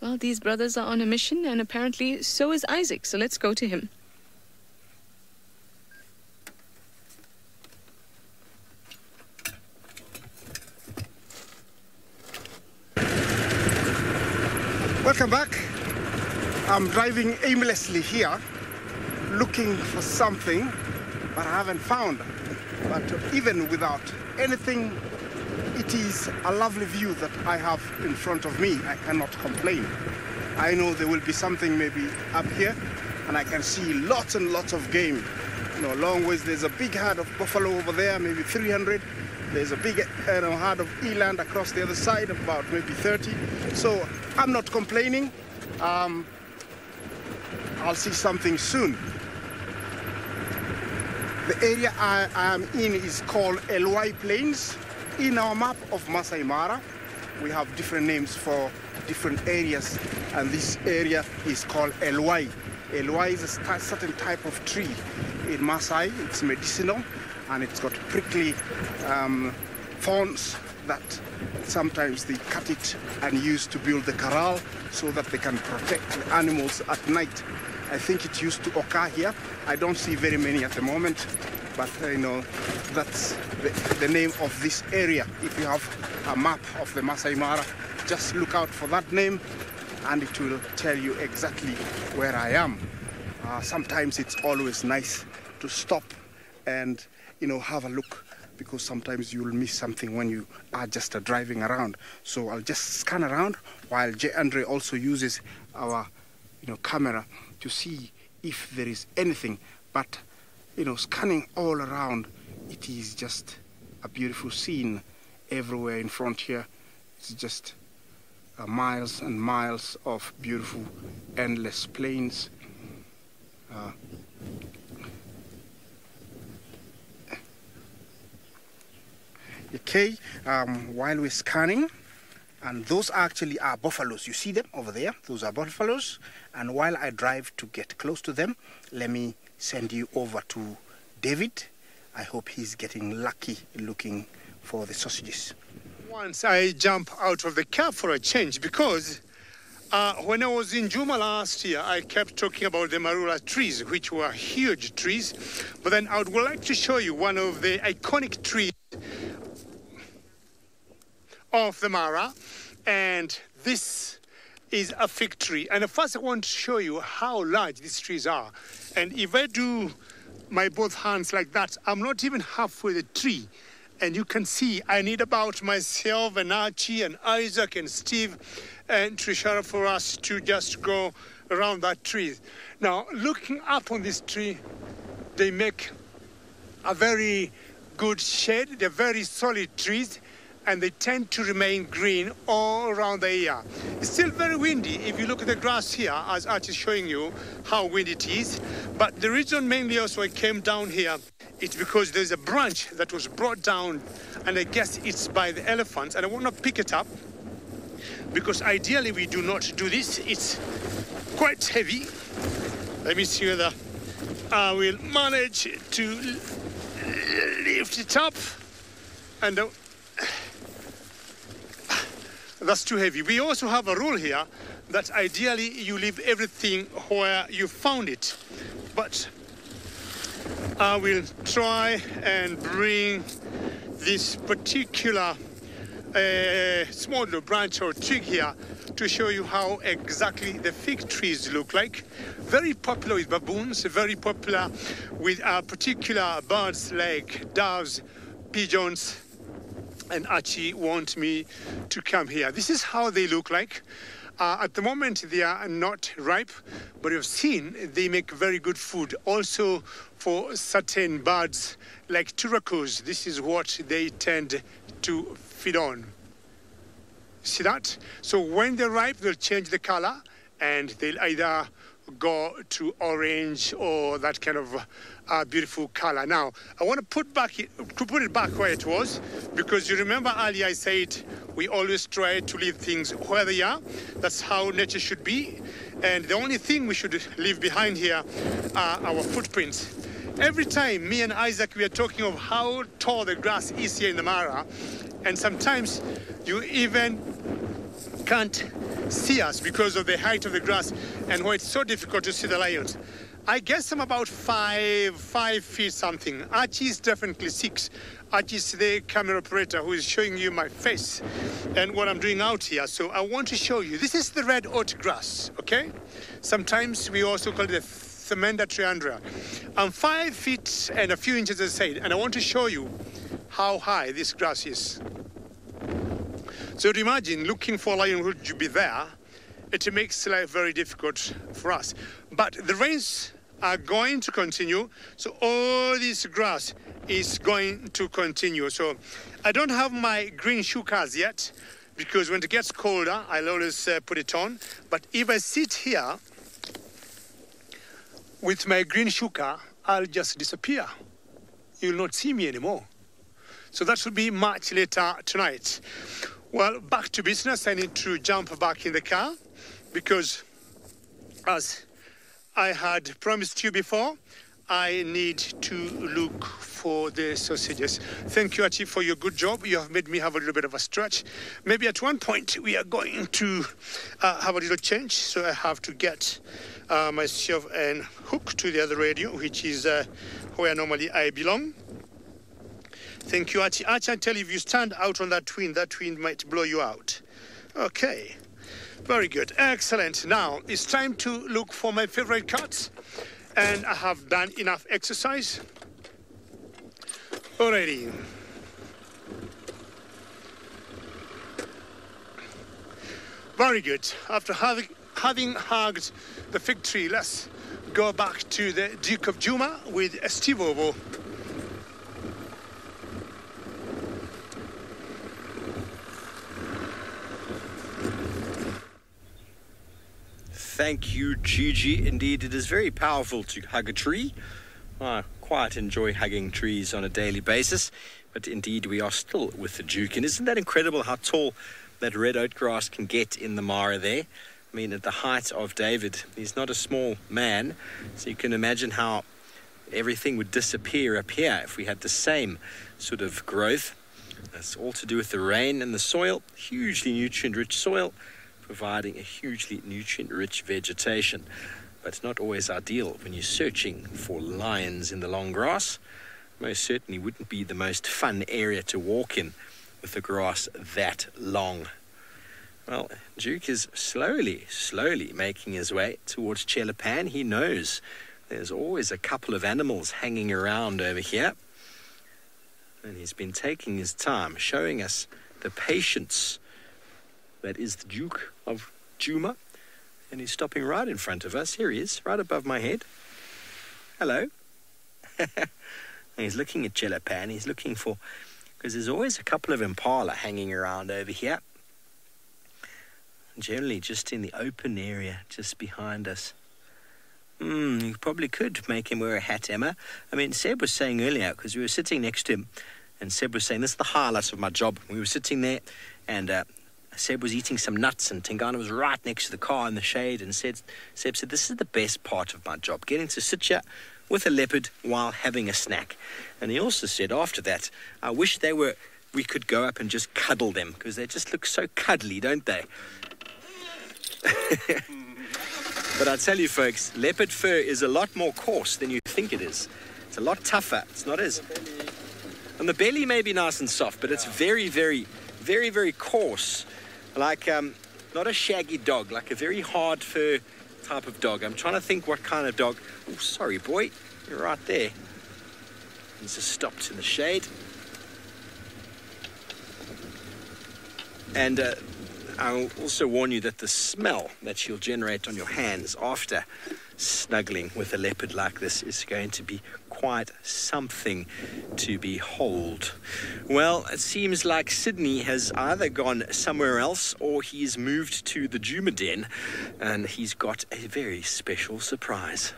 Well, these brothers are on a mission, and apparently so is Isaac. So let's go to him. Welcome back. I'm driving aimlessly here, looking for something, but I haven't found. But even without anything, it is a lovely view that I have in front of me. I cannot complain. I know there will be something maybe up here, and I can see lots and lots of game. You know, long ways. There's a big herd of buffalo over there, maybe 300. There's a big herd of eland across the other side, about maybe 30. So I'm not complaining. I'll see something soon. The area I am in is called LY Plains. In our map of Masai Mara, we have different names for different areas, and this area is called LY. LY is a certain type of tree in Masai. It's medicinal, and it's got prickly thorns that sometimes they cut it and use to build the corral so that they can protect the animals at night. I think it used to occur here. I don't see very many at the moment, but you know, that's the name of this area. If you have a map of the Masai Mara, just look out for that name and it will tell you exactly where I am. Sometimes it's always nice to stop and, you know, have a look, because sometimes you'll miss something when you are just driving around. So I'll just scan around while J. Andre also uses our, you know, camera to see if there is anything. But, you know, scanning all around, it is just a beautiful scene everywhere in front here. It's just miles and miles of beautiful, endless plains. Okay, while we're scanning, and those actually are buffaloes. You see them over there? Those are buffaloes. And while I drive to get close to them, let me send you over to David. I hope he's getting lucky looking for the sausages. Once I jump out of the cab for a change, because when I was in Juma last year, I kept talking about the marula trees, which were huge trees. But then I would like to show you one of the iconic trees of the Mara, and this is a fig tree. And first I want to show you how large these trees are. And if I do my both hands like that, I'm not even halfway the tree. And you can see I need about myself and Archie and Isaac and Steve and Trishara for us to just go around that tree. Now, looking up on this tree, they make a very good shade. They're very solid trees, and they tend to remain green all around the year. It's still very windy. If you look at the grass here, as Archie is showing you how windy it is. But the reason mainly also I came down here, it's because there's a branch that was brought down and I guess it's by the elephants, and I want to pick it up because ideally we do not do this. It's quite heavy. Let me see whether I will manage to lift it up, and that's too heavy. We also have a rule here that ideally you leave everything where you found it, but I will try and bring this particular small little branch or twig here to show you how exactly the fig trees look like. Very popular with baboons, very popular with particular birds like doves, pigeons, and Archie want me to come here. This is how they look like. At the moment they are not ripe, but you've seen they make very good food also for certain birds like turacos. This is what they tend to feed on. See that? So when they're ripe, they'll change the color and they'll either go to orange or that kind of beautiful color. Now, I want to put it back where it was, because you remember earlier I said we always try to leave things where they are. That's how nature should be. And the only thing we should leave behind here are our footprints. Every time me and Isaac, we are talking of how tall the grass is here in the Mara, and sometimes you even can't see us because of the height of the grass and why it's so difficult to see the lions. I guess I'm about 5 feet something. Archie is definitely 6. Archie is the camera operator who is showing you my face and what I'm doing out here. So I want to show you. This is the red oat grass, okay? Sometimes we also call it the Thamenda triandra. I'm 5 feet and a few inches aside, and I want to show you how high this grass is. So imagine looking for a lion who would be there. It makes life very difficult for us. But the rains are going to continue, so all this grass is going to continue. So I don't have my green shukas yet, because when it gets colder, I'll always put it on. But if I sit here with my green shuka, I'll just disappear. You'll not see me anymore. So that will be much later tonight. Well, back to business. I need to jump back in the car because, as I had promised you before, I need to look for the sausages. Thank you, Archie, for your good job. You have made me have a little bit of a stretch. Maybe at one point we are going to have a little change, so I have to get myself and hook to the other radio, which is where normally I belong. Thank you, Archie. Archie, I tell you, if you stand out on that wind might blow you out. Okay. Very good. Excellent. Now, it's time to look for my favorite cuts. And I have done enough exercise. Alrighty. Very good. After having hugged the fig tree, let's go back to the Duke of Juma with Steve Ovo. Thank you, Gigi. Indeed, it is very powerful to hug a tree. I quite enjoy hugging trees on a daily basis, but indeed we are still with the Duke. And isn't that incredible how tall that red oat grass can get in the Mara there? I mean, at the height of David, he's not a small man, so you can imagine how everything would disappear up here if we had the same sort of growth. That's all to do with the rain and the soil, hugely nutrient-rich soil, providing a hugely nutrient-rich vegetation, but not always ideal when you're searching for lions in the long grass. Most certainly wouldn't be the most fun area to walk in with the grass that long. Well, Duke is slowly making his way towards Chelapan. He knows there's always a couple of animals hanging around over here, and he's been taking his time, showing us the patience that is the Duke of Juma. And he's stopping right in front of us. Here he is, right above my head. Hello. He's looking at Chelapan. He's looking for, because there's always a couple of impala hanging around over here. Generally just in the open area just behind us. You probably could make him wear a hat, Emma. I mean, Seb was saying earlier, because we were sitting next to him, And Seb was saying, this is the highlight of my job. We were sitting there, and Seb was eating some nuts, and Tingana was right next to the car in the shade, and Seb said, this is the best part of my job, getting to sit here with a leopard while having a snack. And he also said after that, I wish we could go up and just cuddle them, because they just look so cuddly, don't they? But I tell you, folks, leopard fur is a lot more coarse than you think it is. It's a lot tougher. It's not as... And the belly may be nice and soft, but it's very, very, very, very coarse. Like, not a shaggy dog, like a very hard fur type of dog. I'm trying to think what kind of dog... Oh, sorry, boy. You're right there. He's just stopped in the shade. And I'll also warn you that the smell that you'll generate on your hands after snuggling with a leopard like this is going to be quite something to behold. Well, it seems like Sydney has either gone somewhere else or he's moved to the Djuma Den, and he's got a very special surprise.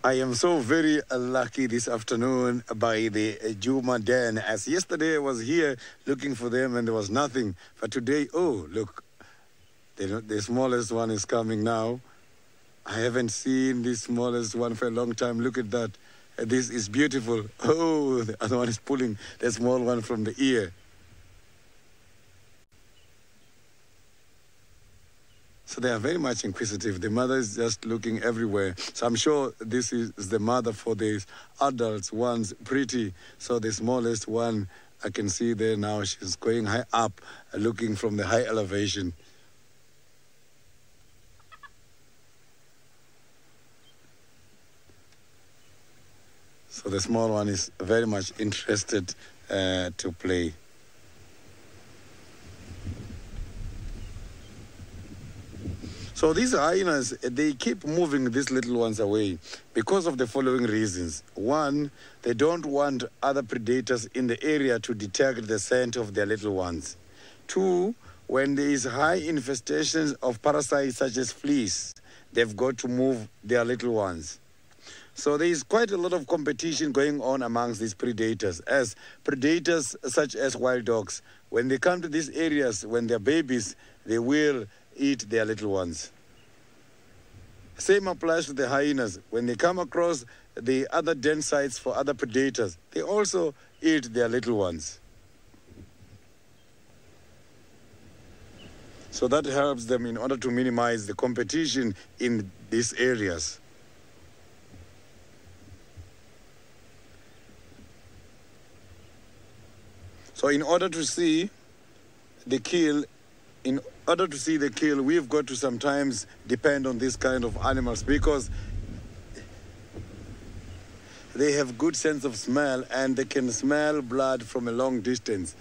I am so very lucky this afternoon by the Djuma Den, as yesterday I was here looking for them and there was nothing. But today, oh, look, the smallest one is coming now. I haven't seen the smallest one for a long time. Look at that. This is beautiful. Oh, the other one is pulling the small one from the ear. So they are very much inquisitive. The mother is just looking everywhere. So I'm sure this is the mother for these adults. One's pretty. So the smallest one, I can see there now, she's going high up, looking from the high elevation. So the small one is very much interested to play. So these hyenas, they keep moving these little ones away because of the following reasons. One, they don't want other predators in the area to detect the scent of their little ones. Two, when there is high infestations of parasites such as fleas, they've got to move their little ones. So there is quite a lot of competition going on amongst these predators, as predators such as wild dogs, when they come to these areas, when they're babies, they will eat their little ones. Same applies to the hyenas. When they come across the other den sites for other predators, they also eat their little ones. So that helps them in order to minimize the competition in these areas. So in order to see the kill, we've got to sometimes depend on this kind of animals because they have good sense of smell and they can smell blood from a long distance.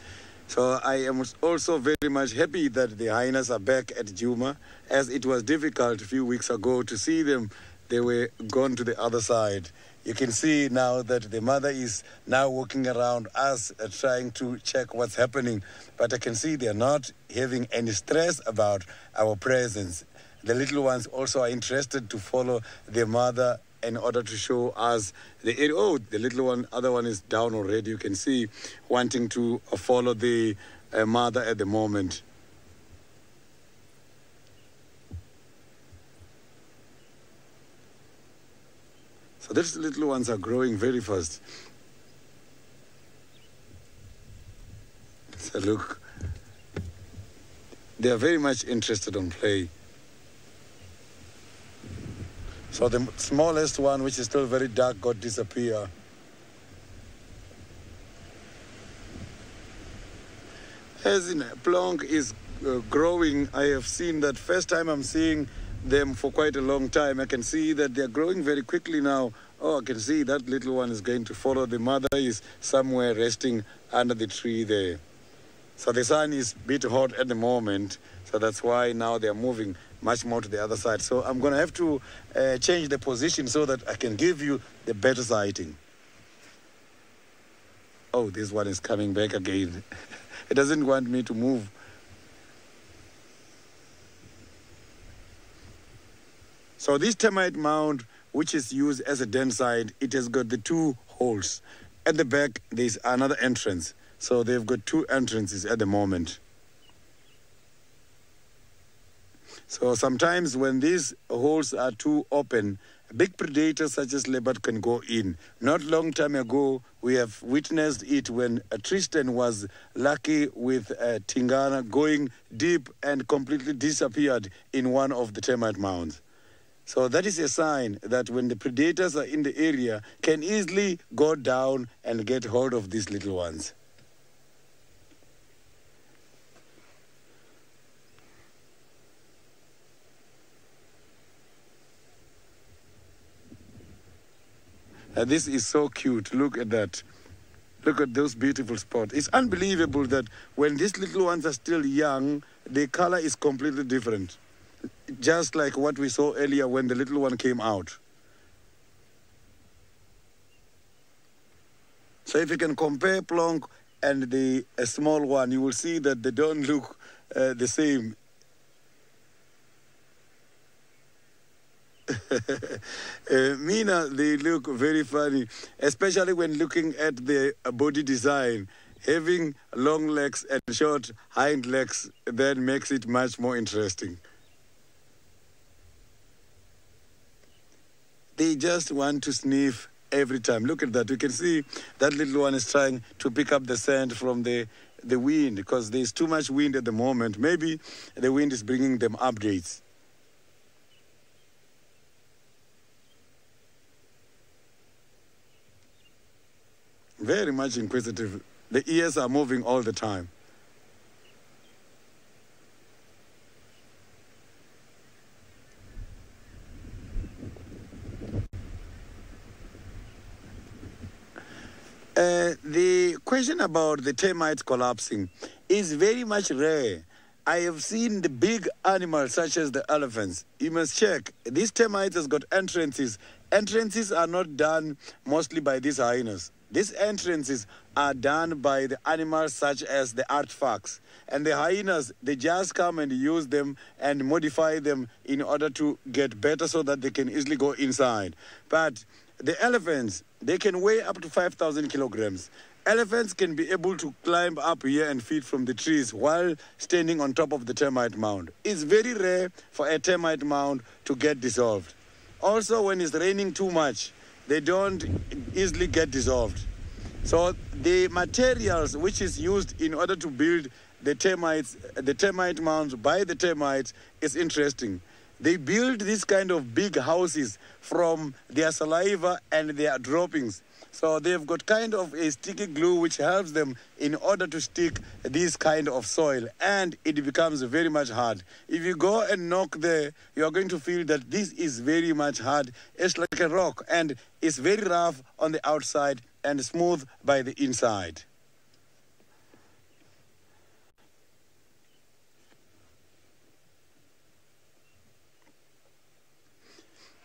So I am also very much happy that the hyenas are back at Djuma, as it was difficult a few weeks ago to see them. They were gone to the other side. You can see now that the mother is now walking around us trying to check what's happening. But I can see they're not having any stress about our presence. The little ones also are interested to follow their mother in order to show us the area. Oh, the little one, other one is down already. You can see wanting to follow the mother at the moment. So these little ones are growing very fast. So look, they are very much interested in play. So the smallest one, which is still very dark, got disappear. As in Plonk is growing, I have seen that first time I'm seeing them for quite a long time. I can see that they're growing very quickly now. Oh, I can see that little one is going to follow. The mother is somewhere resting under the tree there. So the sun is a bit hot at the moment. So that's why now they're moving much more to the other side. So I'm going to have to change the position so that I can give you the better sighting. Oh, this one is coming back again. It doesn't want me to move. So this termite mound, which is used as a den site, it has got the 2 holes. At the back, there's another entrance. So they've got 2 entrances at the moment. So sometimes when these holes are too open, big predators such as leopard can go in. Not long time ago, we have witnessed it when Tristan was lucky with Tingana going deep and completely disappeared in one of the termite mounds. So that is a sign that when the predators are in the area, can easily go down and get hold of these little ones. This is so cute. Look at that. Look at those beautiful spots. It's unbelievable that when these little ones are still young, the color is completely different. Just like what we saw earlier when the little one came out. So if you can compare Plonk and the small one, you will see that they don't look the same. Mina, they look very funny, especially when looking at the body design. Having long legs and short hind legs then makes it much more interesting. They just want to sniff every time. Look at that. You can see that little one is trying to pick up the scent from the wind because there's too much wind at the moment. Maybe the wind is bringing them updates. Very much inquisitive. The ears are moving all the time. The question about the termites collapsing is very much rare. I have seen the big animals such as the elephants. You must check. These termites has got entrances. Entrances are not done mostly by these hyenas. These entrances are done by the animals such as the artifacts. And the hyenas, they just come and use them and modify them in order to get better so that they can easily go inside. But the elephants, they can weigh up to 5,000 kilograms. Elephants can be able to climb up here and feed from the trees while standing on top of the termite mound. It's very rare for a termite mound to get dissolved. Also, when it's raining too much, they don't easily get dissolved. So the materials which is used in order to build the termite mounds by the termites is interesting. They build these kind of big houses from their saliva and their droppings. So they've got kind of a sticky glue which helps them in order to stick this kind of soil, and it becomes very much hard. If you go and knock there, you are going to feel that this is very much hard. It's like a rock, and it's very rough on the outside and smooth by the inside.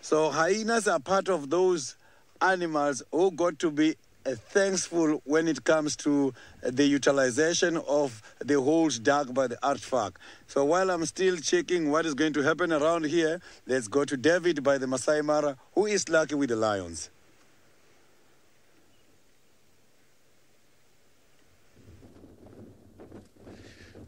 So hyenas are part of those animals who got to be thankful when it comes to the utilization of the holes dug by the artifact. So while I'm still checking what is going to happen around here, let's go to David by the Masai Mara, who is lucky with the lions.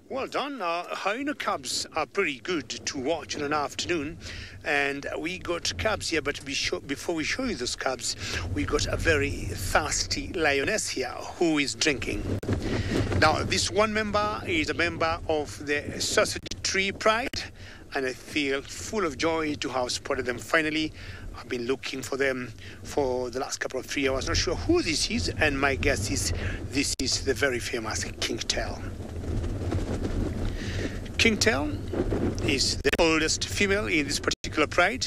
Well done. Hyena cubs are pretty good to watch in an afternoon. And we got cubs here, but before we show you those cubs, we got a very thirsty lioness here who is drinking. Now, this one member is a member of the Sausage Tree Pride, and I feel full of joy to have spotted them finally. I've been looking for them for the last couple of 3 hours. Not sure who this is, and my guess is this is the very famous Kingtail. Kingtail is the oldest female in this particular pride,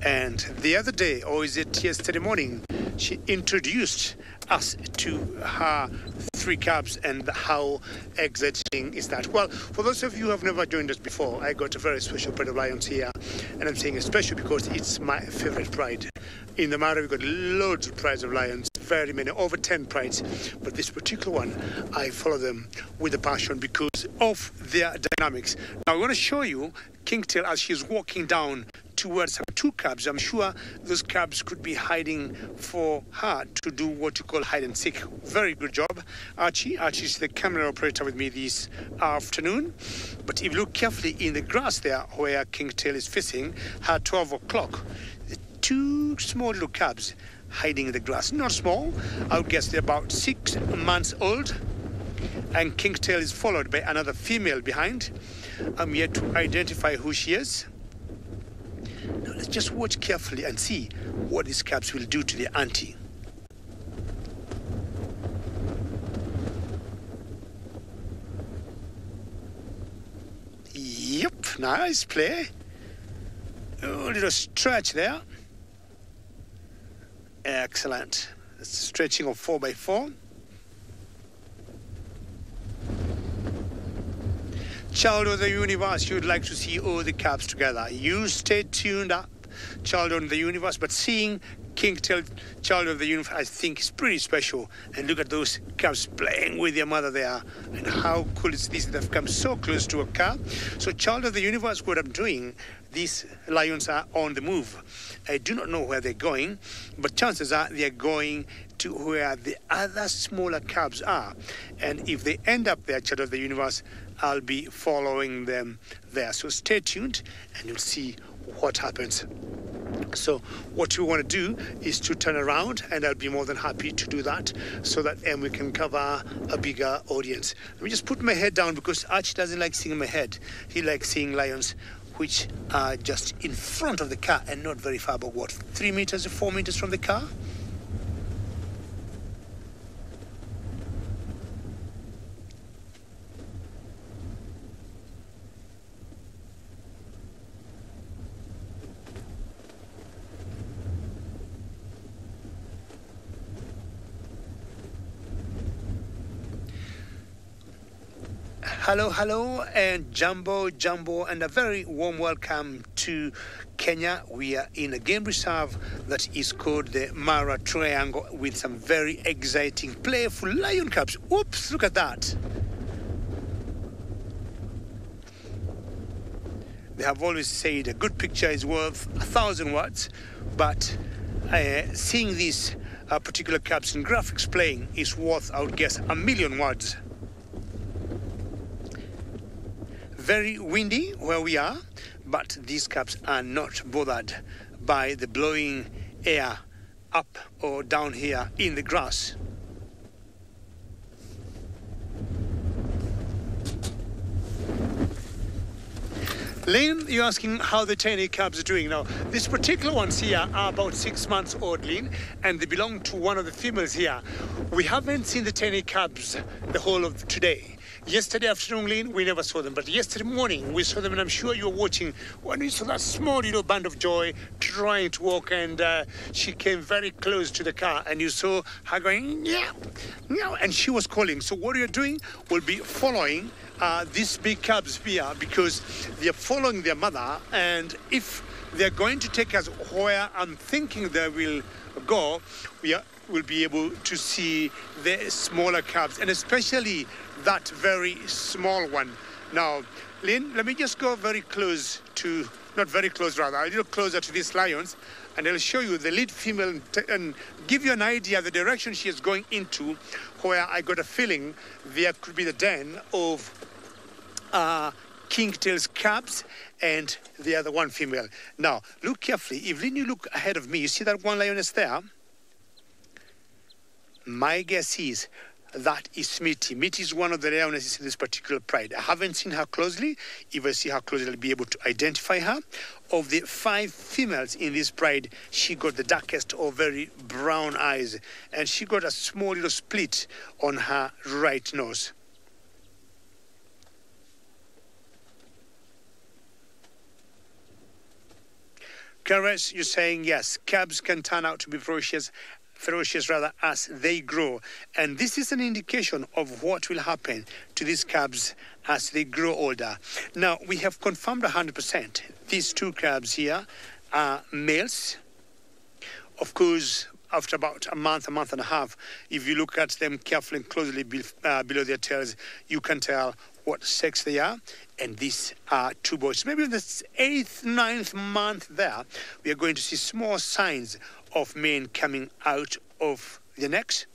and the other day, or is it yesterday morning, she introduced us to her 3 cubs, and how exciting is that? Well, for those of you who have never joined us before, I got a very special pride of lions here, and I'm saying special because it's my favorite pride. In the Mara, we've got loads of prides of lions, very many, over 10 prides, but this particular one, I follow them with a passion because of their dynamics. Now I want to show you Kingtail as she's walking down towards her two cubs. I'm sure those cubs could be hiding for her to do what you call hide and seek. Very good job, Archie. Archie's the camera operator with me this afternoon. But if you look carefully in the grass there where Kingtail is facing, at 12 o'clock, two small little cubs hiding in the grass. Not small, I would guess they're about 6 months old. And Kingtail is followed by another female behind. I'm yet to identify who she is. Now let's just watch carefully and see what these cubs will do to their auntie. Yep, nice play. Oh, little stretch there. Excellent. That's stretching of 4x4. Child of the universe, you'd like to see all the cubs together. You stay tuned up, child of the universe, but seeing Kingtail, child of the universe, I think is pretty special. And look at those cubs playing with their mother there. And how cool is this? They've come so close to a car. So child of the universe, what I'm doing, these lions are on the move. I do not know where they're going, but chances are they're going to where the other smaller cubs are. And if they end up there, child of the universe, I'll be following them there. So stay tuned and you'll see what happens. So what we want to do is to turn around, and I'll be more than happy to do that so that we can cover a bigger audience. Let me just put my head down because Archie doesn't like seeing my head. He likes seeing lions which are just in front of the car and not very far, but what, 3 meters or 4 meters from the car? Hello, and Jumbo, and a very warm welcome to Kenya. We are in a game reserve that is called the Mara Triangle with some very exciting, playful lion cubs. Oops, look at that. They have always said a good picture is worth 1,000 words, but seeing these particular cubs in graphics playing is worth, I would guess, 1,000,000 words. Very windy where we are, but these cubs are not bothered by the blowing air up or down here in the grass. Lynn, you're asking how the tiny cubs are doing. Now, these particular ones here are about 6 months old, Lynn, and they belong to one of the females here. We haven't seen the tiny cubs the whole of today. Yesterday afternoon, Lynn, we never saw them, but yesterday morning we saw them, and I'm sure you were watching when we saw that small little band of Joy trying to walk, and she came very close to the car, and you saw her going, meow, meow, and she was calling. So what you're doing will be following these big cubs here, because they're following their mother, and if they're going to take us where I'm thinking they will go, we'll be able to see the smaller cubs, and especially that very small one. Now, Lynn, let me just go very close to, not very close rather, a little closer to these lions, and I'll show you the lead female and give you an idea of the direction she is going into, where I got a feeling there could be the den of Kingtail's cubs and the other one female. Now, look carefully. If Lynn, you look ahead of me, you see that one lioness there? My guess is that is Smitty. Mitty is one of the lionesses in this particular pride. I haven't seen her closely. If I see her closely, I'll be able to identify her. Of the 5 females in this pride, she got the darkest or very brown eyes, and she got a small little split on her right nose. Karesh, you're saying yes, cubs can turn out to be ferocious as they grow, and this is an indication of what will happen to these cubs as they grow older. Now, we have confirmed 100% these 2 cubs here are males. Of course, after about a month and a half, if you look at them carefully and closely below their tails, you can tell what sex they are. And these are two boys. Maybe in the 8th, 9th month there, we are going to see small signs of men coming out of the necks.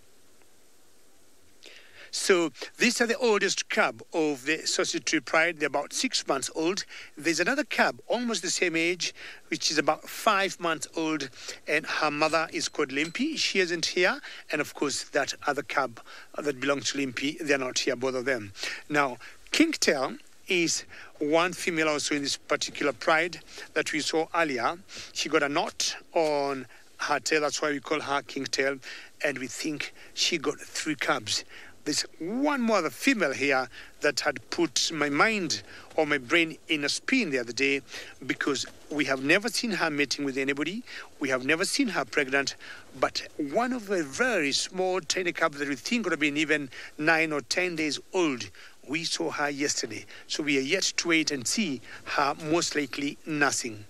So these are the oldest cub of the sausage tree pride. They're about 6 months old. There's another cub, almost the same age, which is about 5 months old, and her mother is called Limpy. She isn't here. And of course, that other cub that belongs to Limpy, they're not here, both of them. Now, Kingtail is one female also in this particular pride that we saw earlier. She got a knot on her tail, that's why we call her Kingtail, and we think she got 3 cubs. There's one more other female here that had put my mind or my brain in a spin the other day, because we have never seen her mating with anybody. We have never seen her pregnant, but one of the very small tiny cubs that we think would have been even 9 or 10 days old, we saw her yesterday. So we are yet to wait and see her most likely nursing.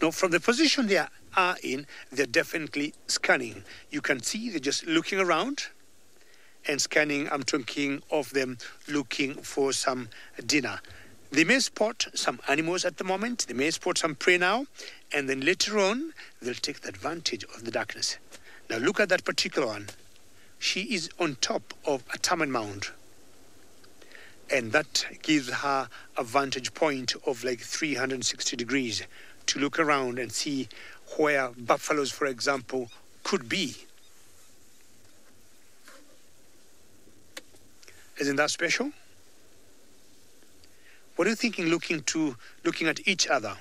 Now, from the position they are in, they're definitely scanning. You can see they're just looking around and scanning. I'm talking of them looking for some dinner. They may spot some animals at the moment. They may spot some prey now. And then later on, they'll take the advantage of the darkness. Now, look at that particular one. She is on top of a termite mound. And that gives her a vantage point of like 360 degrees to look around and see where buffaloes, for example, could be. Isn't that special? What are you thinking looking at each other?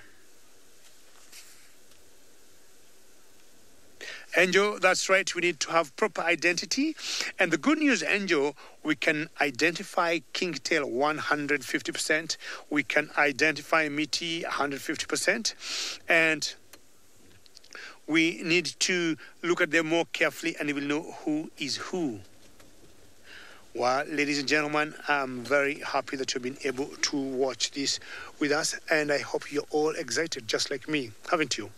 Angel, that's right, we need to have proper identity. And the good news, Angel, we can identify Kingtail 150%. We can identify Meaty 150%. And we need to look at them more carefully and we will know who is who. Well, ladies and gentlemen, I'm very happy that you've been able to watch this with us, and I hope you're all excited just like me, haven't you?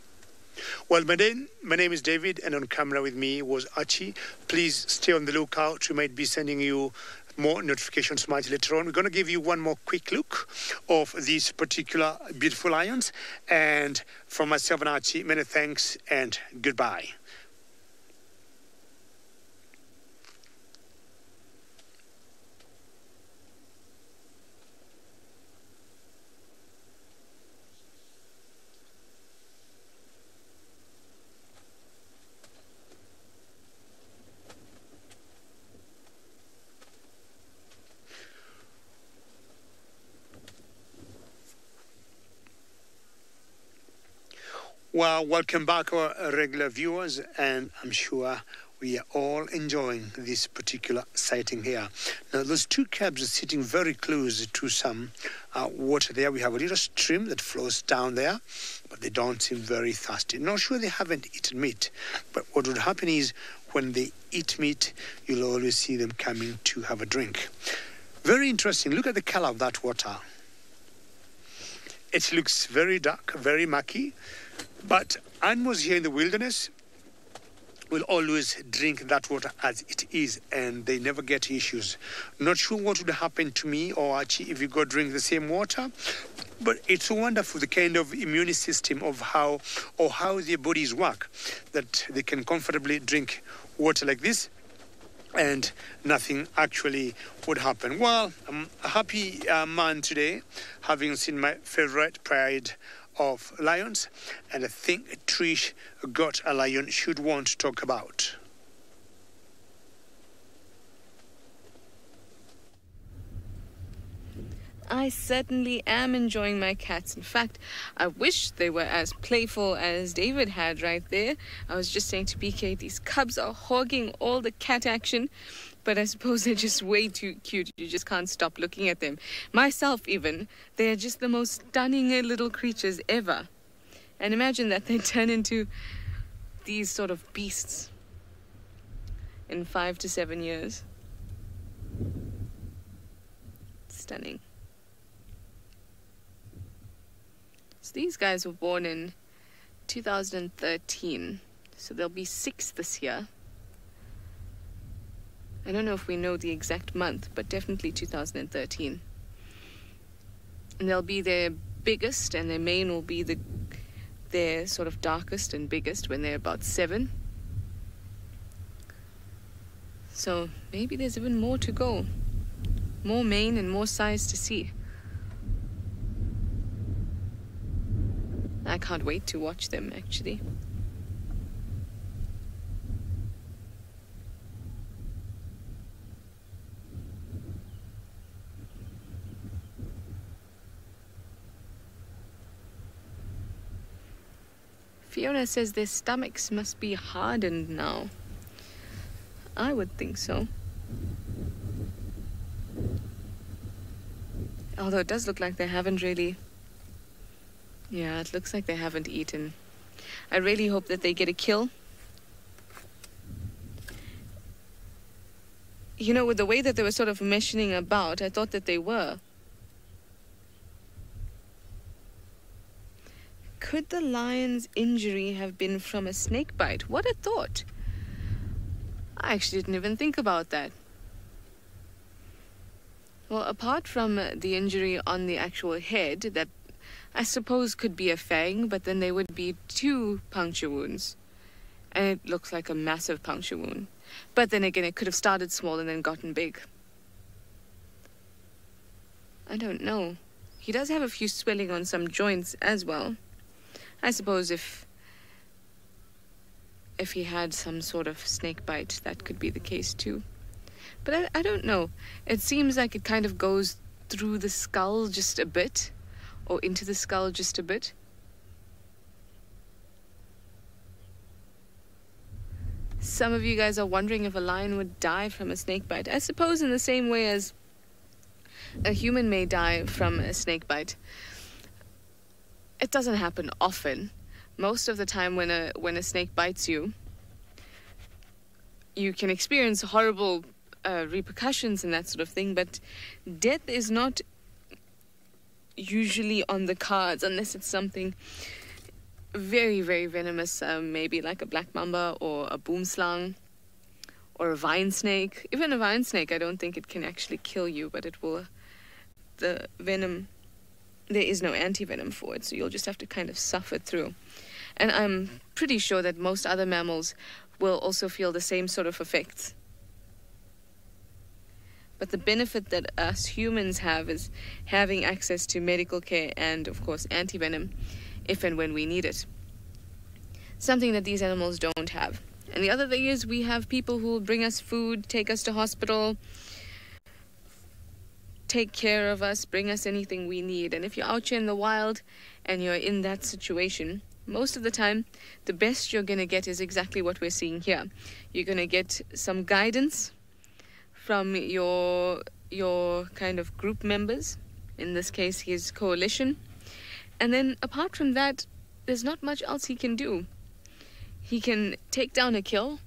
Well, my name is David, and on camera with me was Archie. Please stay on the lookout. We might be sending you more notifications much later on. We're going to give you one more quick look of these particular beautiful lions. And from myself and Archie, many thanks and goodbye. Well, welcome back, our regular viewers, and I'm sure we are all enjoying this particular sighting here. Now, those 2 cubs are sitting very close to some water there. We have a little stream that flows down there, but they don't seem very thirsty. Not sure they haven't eaten meat, but what would happen is when they eat meat, you'll always see them coming to have a drink. Very interesting. Look at the color of that water. It looks very dark, very murky. But animals here in the wilderness will always drink that water as it is, and they never get issues. Not sure what would happen to me or Archie if we go drink the same water, but it's so wonderful, the kind of immune system of how their bodies work, that they can comfortably drink water like this and nothing actually would happen. Well, I'm a happy man today, having seen my favorite pride of lions, and I think Trish got a lion should want to talk about. I certainly am enjoying my cats. In fact, I wish they were as playful as David had right there. I was just saying to BK, these cubs are hogging all the cat action, but I suppose they're just way too cute. You just can't stop looking at them. Myself even, they're just the most stunning little creatures ever. And imagine that they turn into these sort of beasts in 5 to 7 years. Stunning. So these guys were born in 2013, so they'll be 6 this year. I don't know if we know the exact month, but definitely 2013. And they'll be their biggest, and their mane will be their sort of darkest and biggest when they're about 7. So maybe there's even more to go. More mane and more size to see. I can't wait to watch them, actually. Fiona says their stomachs must be hardened now. I would think so. Although it does look like they haven't really... Yeah, it looks like they haven't eaten. I really hope that they get a kill. You know, with the way that they were sort of meshing about, I thought that they were. Could the lion's injury have been from a snake bite? What a thought. I actually didn't even think about that. Well, apart from the injury on the actual head, that I suppose could be a fang, but then there would be 2 puncture wounds. And it looks like a massive puncture wound. But then again, it could have started small and then gotten big. I don't know. He does have a few swelling on some joints as well. I suppose if he had some sort of snake bite, that could be the case too. But I don't know. It seems like it kind of goes through the skull just a bit, or into the skull just a bit. Some of you guys are wondering if a lion would die from a snake bite. I suppose in the same way as a human may die from a snake bite. It doesn't happen often. Most of the time when a snake bites you, you can experience horrible repercussions and that sort of thing, but death is not usually on the cards unless it's something very, very venomous, maybe like a black mamba or a boomslang or a vine snake. Even a vine snake, I don't think it can actually kill you, but it will... The venom... There is no anti-venom for it, so you'll just have to kind of suffer through. And I'm pretty sure that most other mammals will also feel the same sort of effects. But the benefit that us humans have is having access to medical care and, of course, anti-venom if and when we need it. Something that these animals don't have. And the other thing is we have people who will bring us food, take us to hospital, take care of us, bring us anything we need. And if you're out here in the wild and you're in that situation, most of the time, the best you're going to get is exactly what we're seeing here. You're going to get some guidance from your kind of group members, in this case his coalition. And then apart from that, there's not much else he can do. He can take down a kill,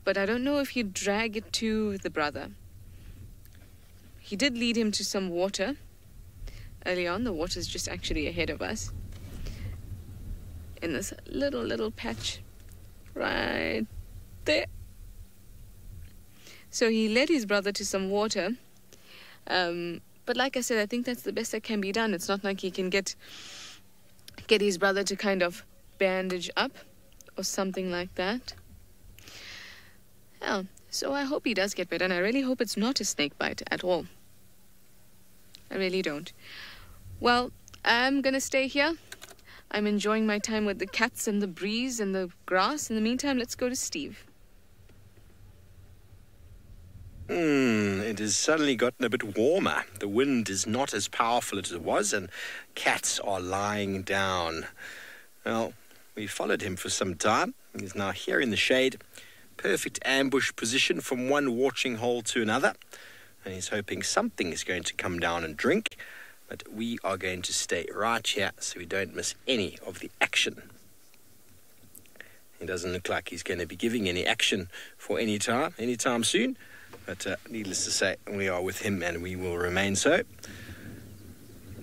but I don't know if he'd drag it to the brother. He did lead him to some water early on. The water's just actually ahead of us. In this little patch right there. So he led his brother to some water. But like I said, I think that's the best that can be done. It's not like he can get his brother to kind of bandage up or something like that. Yeah, so I hope he does get better, and I really hope it's not a snake bite at all. I really don't. Well, I'm gonna stay here. I'm enjoying my time with the cats and the breeze and the grass. In the meantime, let's go to Steve. It has suddenly gotten a bit warmer. The wind is not as powerful as it was, and cats are lying down. Well, we followed him for some time. He's now here in the shade. Perfect ambush position from one watching hole to another. And he's hoping something is going to come down and drink. But we are going to stay right here so we don't miss any of the action. He doesn't look like he's going to be giving any action for anytime soon. But needless to say, we are with him and we will remain so.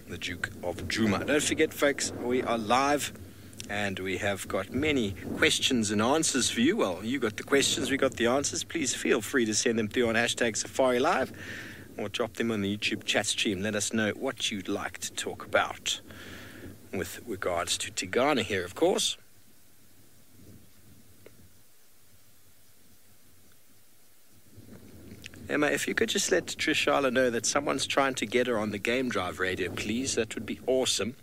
The Duke of Djuma. Don't forget, folks, we are live And we have got many questions and answers for you. Well, you got the questions, we got the answers. Please feel free to send them through on #SafariLive or drop them on the YouTube chat stream. Let us know what you'd like to talk about with regards to Tigana here, of course. Emma, if you could just let Trishala know that someone's trying to get her on the Game Drive radio, please. That would be awesome.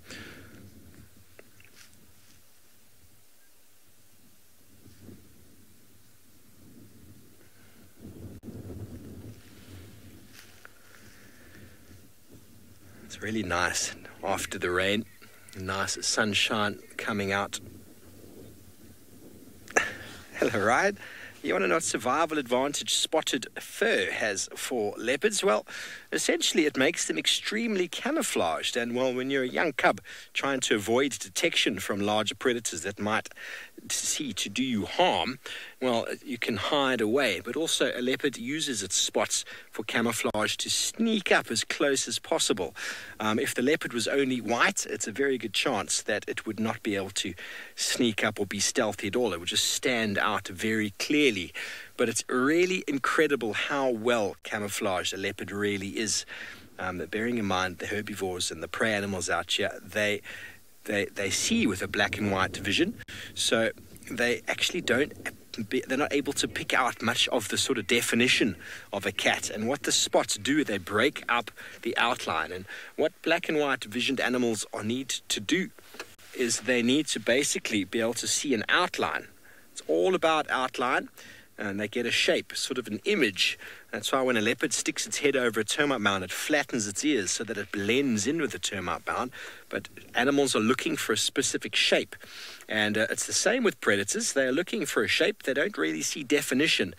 It's really nice after the rain. Nice sunshine coming out. Hello, Ryan. You want to know what survival advantage spotted fur has for leopards? Well, essentially it makes them extremely camouflaged. And, well, when you're a young cub trying to avoid detection from larger predators that might see to do you harm, well, you can hide away. But also a leopard uses its spots for camouflage to sneak up as close as possible. If the leopard was only white, it's a very good chance that it would not be able to sneak up or be stealthy at all. It would just stand out very clearly. But it's really incredible how well camouflaged a leopard really is. Bearing in mind the herbivores and the prey animals out here, they see with a black and white vision, so they actually they're not able to pick out much of the sort of definition of a cat. And what the spots do, they break up the outline. And what black and white visioned animals need to do is they need to basically be able to see an outline. It's all about outline. And they get a shape, sort of an image. That's why when a leopard sticks its head over a termite mound, it flattens its ears so that it blends in with the termite mound. But animals are looking for a specific shape. And it's the same with predators. They are looking for a shape. They don't really see definition.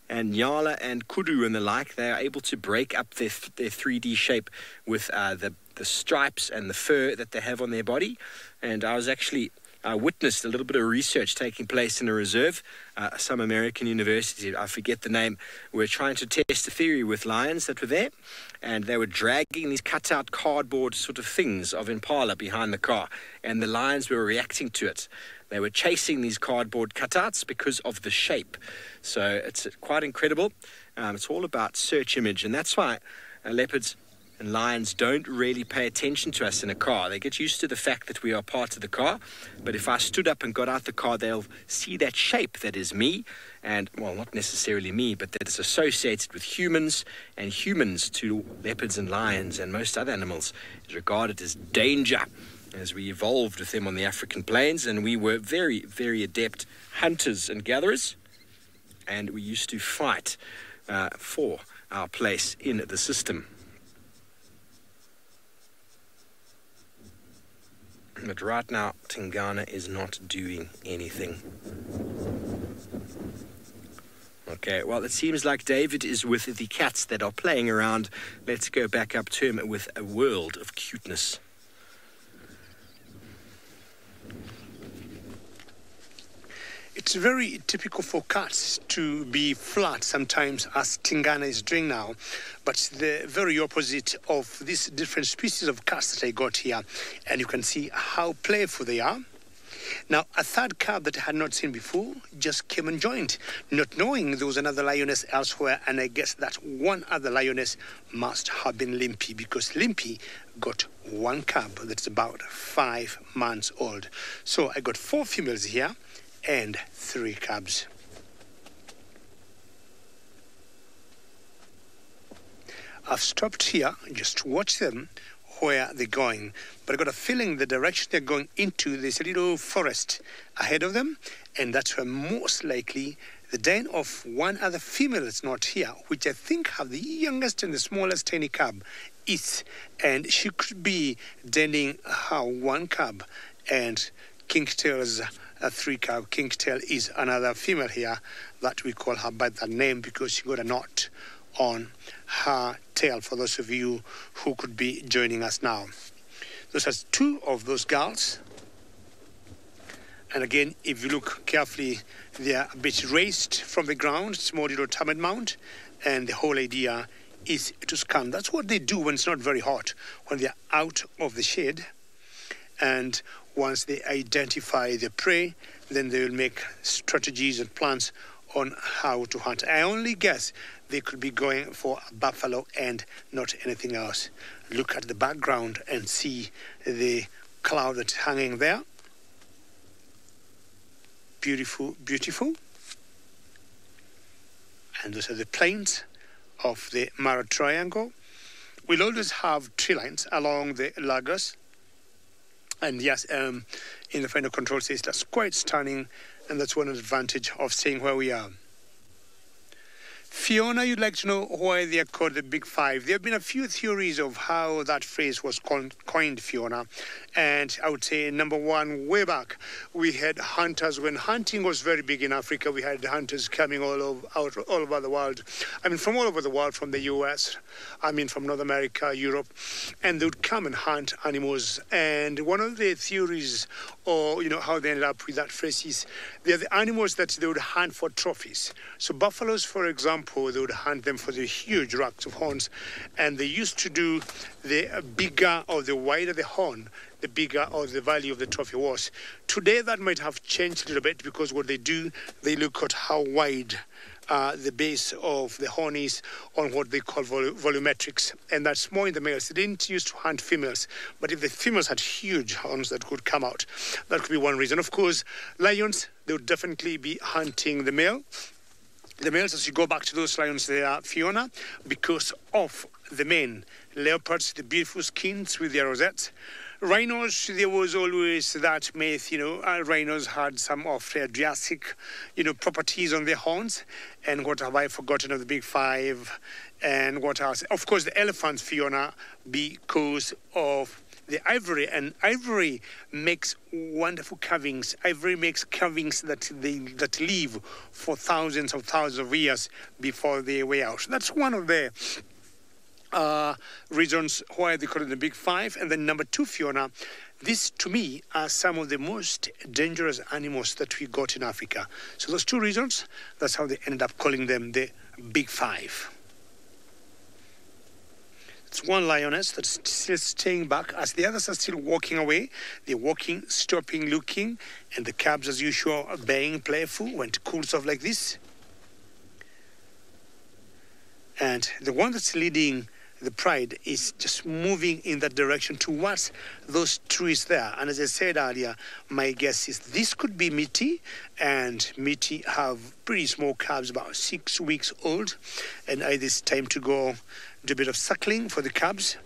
And Nyala and Kudu and the like, they are able to break up their 3D shape with the stripes and the fur that they have on their body. And I was actually... I witnessed a little bit of research taking place in a reserve. Some American university, I forget the name, were trying to test a theory with lions that were there, and they were dragging these cut-out cardboard sort of things of impala behind the car, and the lions were reacting to it. They were chasing these cardboard cutouts because of the shape. So it's quite incredible. It's all about search image, and that's why leopards and lions don't really pay attention to us in a car. They get used to the fact that we are part of the car. But if I stood up and got out the car, they'll see that shape that is me. And, well, not necessarily me, but that is associated with humans. And humans to leopards and lions and most other animals is regarded as danger, as we evolved with them on the African plains. And we were very, very adept hunters and gatherers. And we used to fight for our place in the system. But right now, Tingana is not doing anything. Okay, well, it seems like David is with the cats that are playing around. Let's go back up to him with a world of cuteness. It's very typical for cats to be flat sometimes, as Tingana is doing now, but the very opposite of these different species of cats that I got here. And you can see how playful they are. Now, a third cub that I had not seen before just came and joined, not knowing there was another lioness elsewhere, and I guess that one other lioness must have been Limpy, because Limpy got one cub that's about 5 months old. So I got 4 females here and 3 cubs. I've stopped here just to watch them where they're going, but I got a feeling the direction they're going into, there's a little forest ahead of them, and that's where most likely the den of one other female that's not here, which I think have the youngest and the smallest tiny cub, is, and she could be denning her one cub, and Kingtail's a 3 cub. Kingtail is another female here that we call her by that name because she got a knot on her tail, for those of you who could be joining us now. Those are 2 of those girls. And again, if you look carefully, they are a bit raised from the ground, small little termite mound, and the whole idea is to scum. That's what they do when it's not very hot, when they're out of the shade. And once they identify the prey, then they will make strategies and plans on how to hunt. I only guess they could be going for a buffalo and not anything else. Look at the background and see the cloud that's hanging there. Beautiful, beautiful. And those are the plains of the Mara Triangle. We'll always have tree lines along the lagos. And yes, in the final control says that's quite stunning, and that's one advantage of staying where we are. Fiona, you'd like to know why they are called the Big Five. There have been a few theories of how that phrase was coined, Fiona. And I would say, number one, way back, we had hunters. When hunting was very big in Africa, we had hunters coming all over the world. I mean, from all over the world, from the US, from North America, Europe. And they would come and hunt animals. And one of the theories, or, how they ended up with that phrase is, they're the animals that they would hunt for trophies. So buffaloes, for example, they would hunt them for the huge racks of horns. And they used to do the bigger or the wider the horn, the bigger or the value of the trophy was. Today, that might have changed a little bit, because what they do, they look at how wide the base of the horn is on what they call volumetrics. And that's more in the males. They didn't used to hunt females. But if the females had huge horns that could come out, that could be one reason. Of course, lions, they would definitely be hunting the male. The males, as you go back to those lions there, Fiona, because of the mane. Leopards, the beautiful skins with their rosettes. Rhinos, there was always that myth, rhinos had some of their Jurassic, properties on their horns. And what have I forgotten of the Big Five? And what else? Of course, the elephants, Fiona, because of the ivory, and ivory makes wonderful carvings. Ivory makes carvings that live for thousands of years before they wear out. That's one of the reasons why they call it the Big Five. And then number two, Fiona, this to me are some of the most dangerous animals that we got in Africa. So those two reasons, that's how they ended up calling them the Big Five. It's one lioness that's still staying back as the others are still walking away. They're walking, stopping, looking, and the cubs, as usual, are being playful when it cools off like this. And the one that's leading the pride is just moving in that direction towards those trees there. And as I said earlier, my guess is this could be Miti, and Miti have pretty small calves, about 6 weeks old, and it is time to go do a bit of suckling for the calves.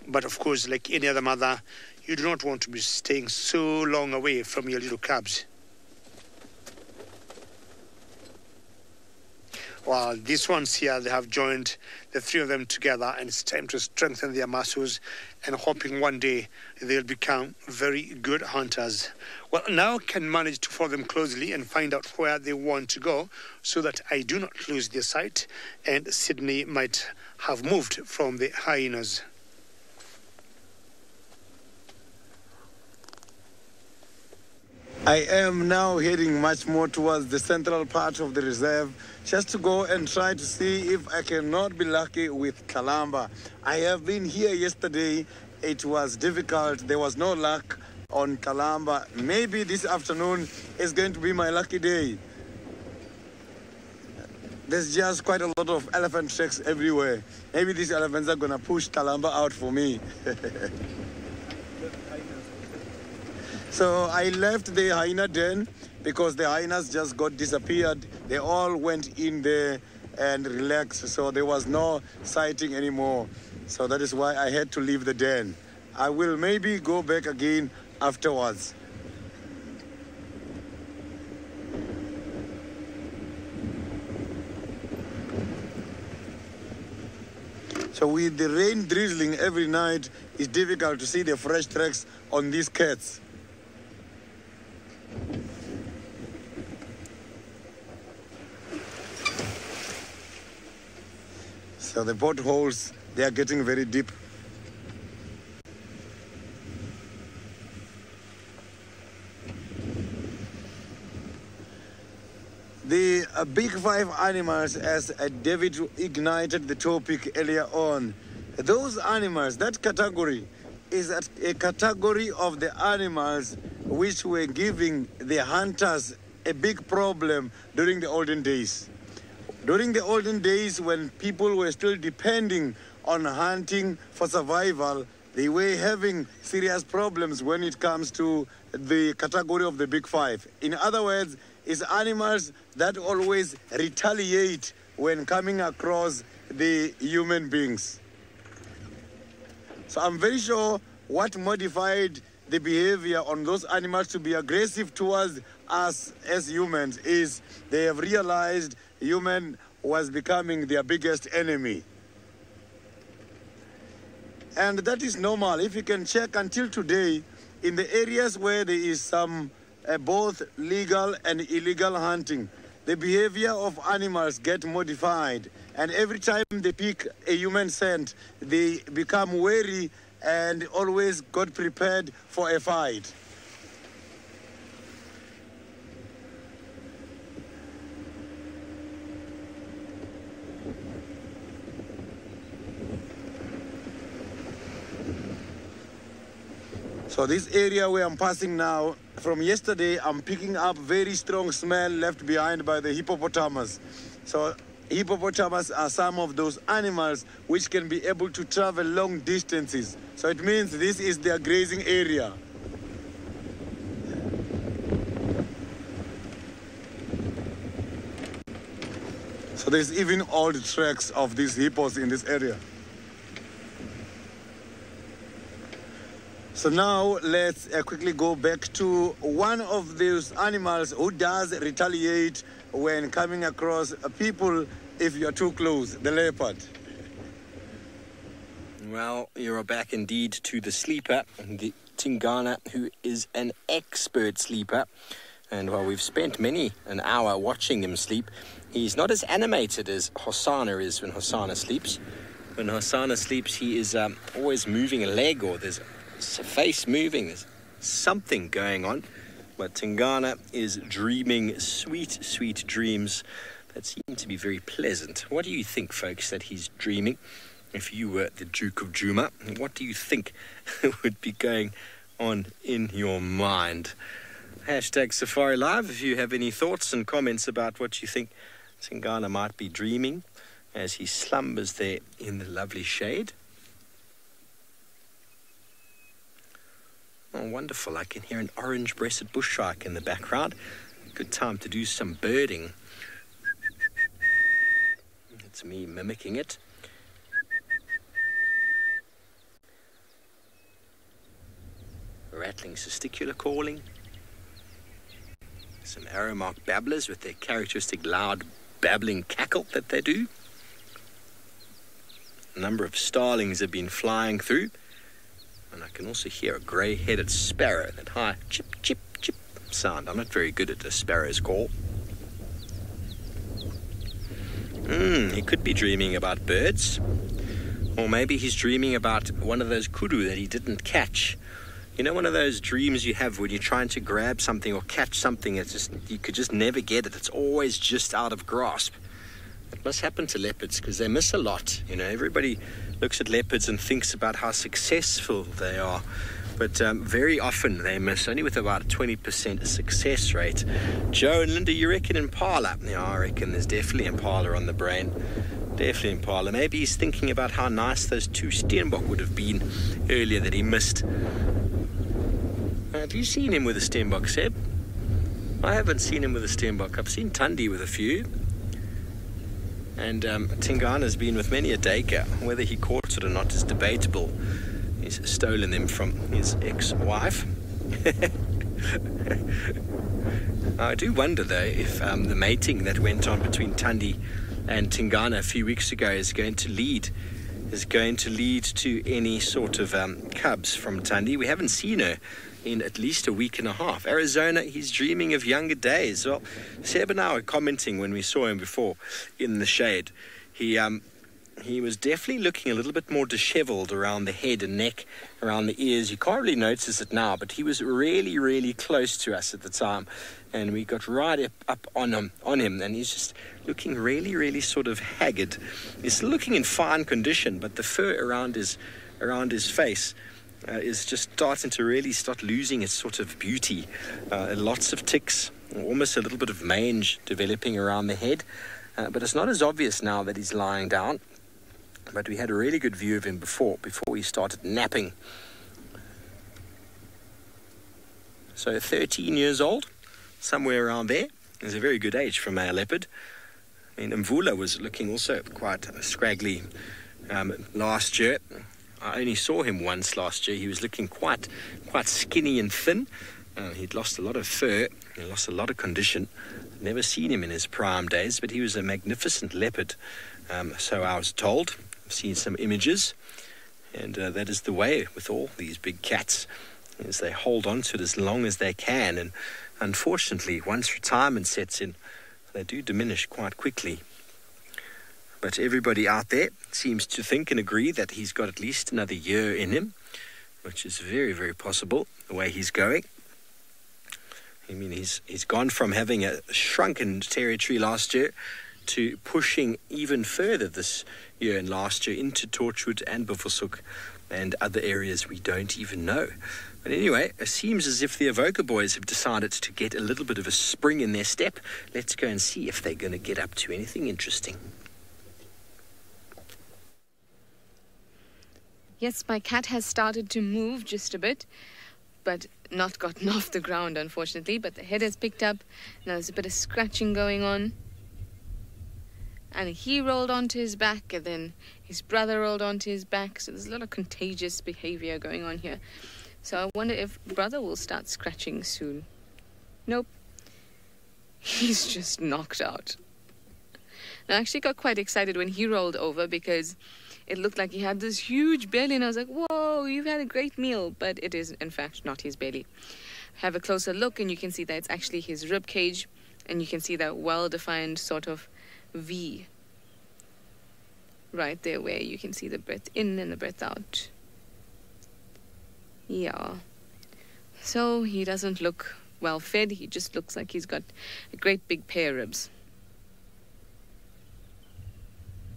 But of course, like any other mother, you do not want to be staying so long away from your little calves. Well, these ones here, they have joined the three of them together, and it's time to strengthen their muscles, and hoping one day they'll become very good hunters. Well, now I can manage to follow them closely and find out where they want to go, so that I do not lose their sight, and Sydney might have moved from the hyenas. I am now heading much more towards the central part of the reserve, just to go and try to see if I cannot be lucky with Kalamba. I have been here yesterday. It was difficult. There was no luck on Kalamba. Maybe this afternoon is going to be my lucky day. There's just quite a lot of elephant tracks everywhere. Maybe these elephants are going to push Kalamba out for me. So I left the hyena den because the hyenas just got disappeared. They all went in there and relaxed, so there was no sighting anymore. So that is why I had to leave the den. I will maybe go back again afterwards. So with the rain drizzling every night, it's difficult to see the fresh tracks on these cats. So the potholes, they are getting very deep. The Big Five animals, as David ignited the topic earlier on, those animals, that category, is a category of the animals which were giving the hunters a big problem during the olden days. During the olden days, when people were still depending on hunting for survival, they were having serious problems when it comes to the category of the big five. In other words, it's animals that always retaliate when coming across the human beings. So I'm very sure what modified the behavior on those animals to be aggressive towards us as humans is they have realized human was becoming their biggest enemy. And that is normal. If you can check until today, in the areas where there is some both legal and illegal hunting, the behavior of animals get modified. And every time they pick a human scent, they become wary and always got prepared for a fight. So this area where I'm passing now, from yesterday, I'm picking up very strong smell left behind by the hippopotamus. So hippopotamus are some of those animals which can be able to travel long distances. So it means this is their grazing area. So there's even old tracks of these hippos in this area. So now let's quickly go back to one of those animals who does retaliate when coming across people if you're too close, the leopard. Well, you're back indeed to the sleeper, the Tingana, who is an expert sleeper. And while we've spent many an hour watching him sleep, he's not as animated as Hosanna is when Hosanna sleeps. When Hosanna sleeps, he is always moving a leg, or there's a face moving, there's something going on. But Tingana is dreaming sweet, sweet dreams that seem to be very pleasant. What do you think, folks, that he's dreaming? If you were the Duke of Juma, what do you think would be going on in your mind? Hashtag SafariLive if you have any thoughts and comments about what you think Tingana might be dreaming as he slumbers there in the lovely shade. Oh, wonderful. I can hear an orange-breasted bushshark in the background. Good time to do some birding. It's me mimicking it. Rattling testicular calling. Some arrowmark babblers with their characteristic loud babbling cackle that they do. A number of starlings have been flying through. And I can also hear a grey-headed sparrow, that high chip, chip, chip sound. I'm not very good at a sparrow's call. He could be dreaming about birds. Or maybe he's dreaming about one of those kudu that he didn't catch. You know, one of those dreams you have when you're trying to grab something or catch something that's just, you could just never get it. It's always just out of grasp. It must happen to leopards because they miss a lot. You know, everybody looks at leopards and thinks about how successful they are. But very often they miss, only with about a 20% success rate. Joe and Linda, you reckon impala? Yeah, I reckon there's definitely impala on the brain. Definitely impala. Maybe he's thinking about how nice those two steenbok would have been earlier that he missed. Have you seen him with a steenbok, Seb? I haven't seen him with a steenbok. I've seen Tundi with a few. And Tingana's been with many a daker. Whether he caught it or not is debatable. He's stolen them from his ex-wife. I do wonder, though, if the mating that went on between Tundi and Tingana a few weeks ago is going to lead to any sort of cubs from Tundi. We haven't seen her in at least a week and a half. Arizona, he's dreaming of younger days. Well, Seb and I were commenting when we saw him before in the shade. He was definitely looking a little bit more disheveled around the head and neck, around the ears. You can't really notice it now, but he was really, really close to us at the time. And we got right up on him, and he's just looking really, really sort of haggard. He's still looking in fine condition, but the fur around his face is just starting to really start losing its sort of beauty. Lots of ticks, almost a little bit of mange developing around the head. But it's not as obvious now that he's lying down. But we had a really good view of him before he started napping. So 13 years old, somewhere around there. Is a very good age for a male leopard. I mean, Mvula was looking also quite scraggly last year. I only saw him once last year. He was looking quite skinny and thin. He'd lost a lot of fur. He lost a lot of condition. Never seen him in his prime days, but he was a magnificent leopard. So I was told. I've seen some images. And that is the way with all these big cats, is they hold on to it as long as they can. And unfortunately, once retirement sets in, they do diminish quite quickly. But everybody out there seems to think and agree that he's got at least another year in him, which is very, very possible, the way he's going. I mean, he's gone from having a shrunken territory last year to pushing even further this year and last year into Torchwood and Buffelshoek and other areas we don't even know. But anyway, it seems as if the Avoca boys have decided to get a little bit of a spring in their step. Let's go and see if they're going to get up to anything interesting. Yes, my cat has started to move just a bit, but not gotten off the ground, unfortunately. But the head has picked up. Now there's a bit of scratching going on. And he rolled onto his back, and then his brother rolled onto his back. So there's a lot of contagious behavior going on here. So I wonder if brother will start scratching soon. Nope. He's just knocked out. And I actually got quite excited when he rolled over because it looked like he had this huge belly, and I was like, whoa, you've had a great meal. But it is, in fact, not his belly. Have a closer look, and you can see that it's actually his rib cage, and you can see that well-defined sort of V right there where you can see the breath in and the breath out. Yeah. So he doesn't look well fed. He just looks like he's got a great big pair of ribs.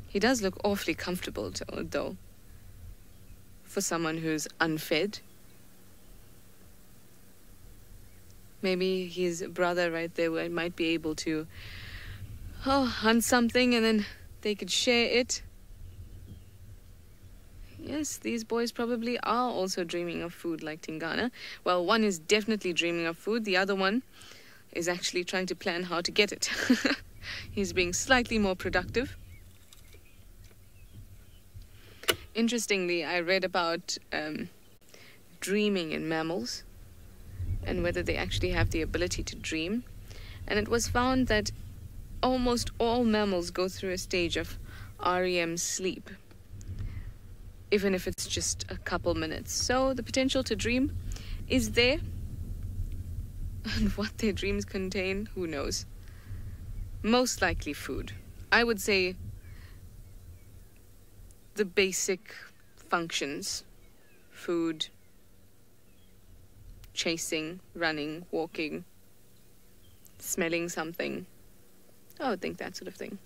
He does look awfully comfortable, though, for someone who's unfed. Maybe his brother right there might be able to hunt something and then they could share it. Yes, these boys probably are also dreaming of food like Tingana. Well, one is definitely dreaming of food. The other one is actually trying to plan how to get it. He's being slightly more productive. Interestingly, I read about dreaming in mammals and whether they actually have the ability to dream. And it was found that almost all mammals go through a stage of REM sleep, even if it's just a couple minutes. So the potential to dream is there. And what their dreams contain, who knows? Most likely food. I would say the basic functions: food, chasing, running, walking, smelling something. I would think that sort of thing.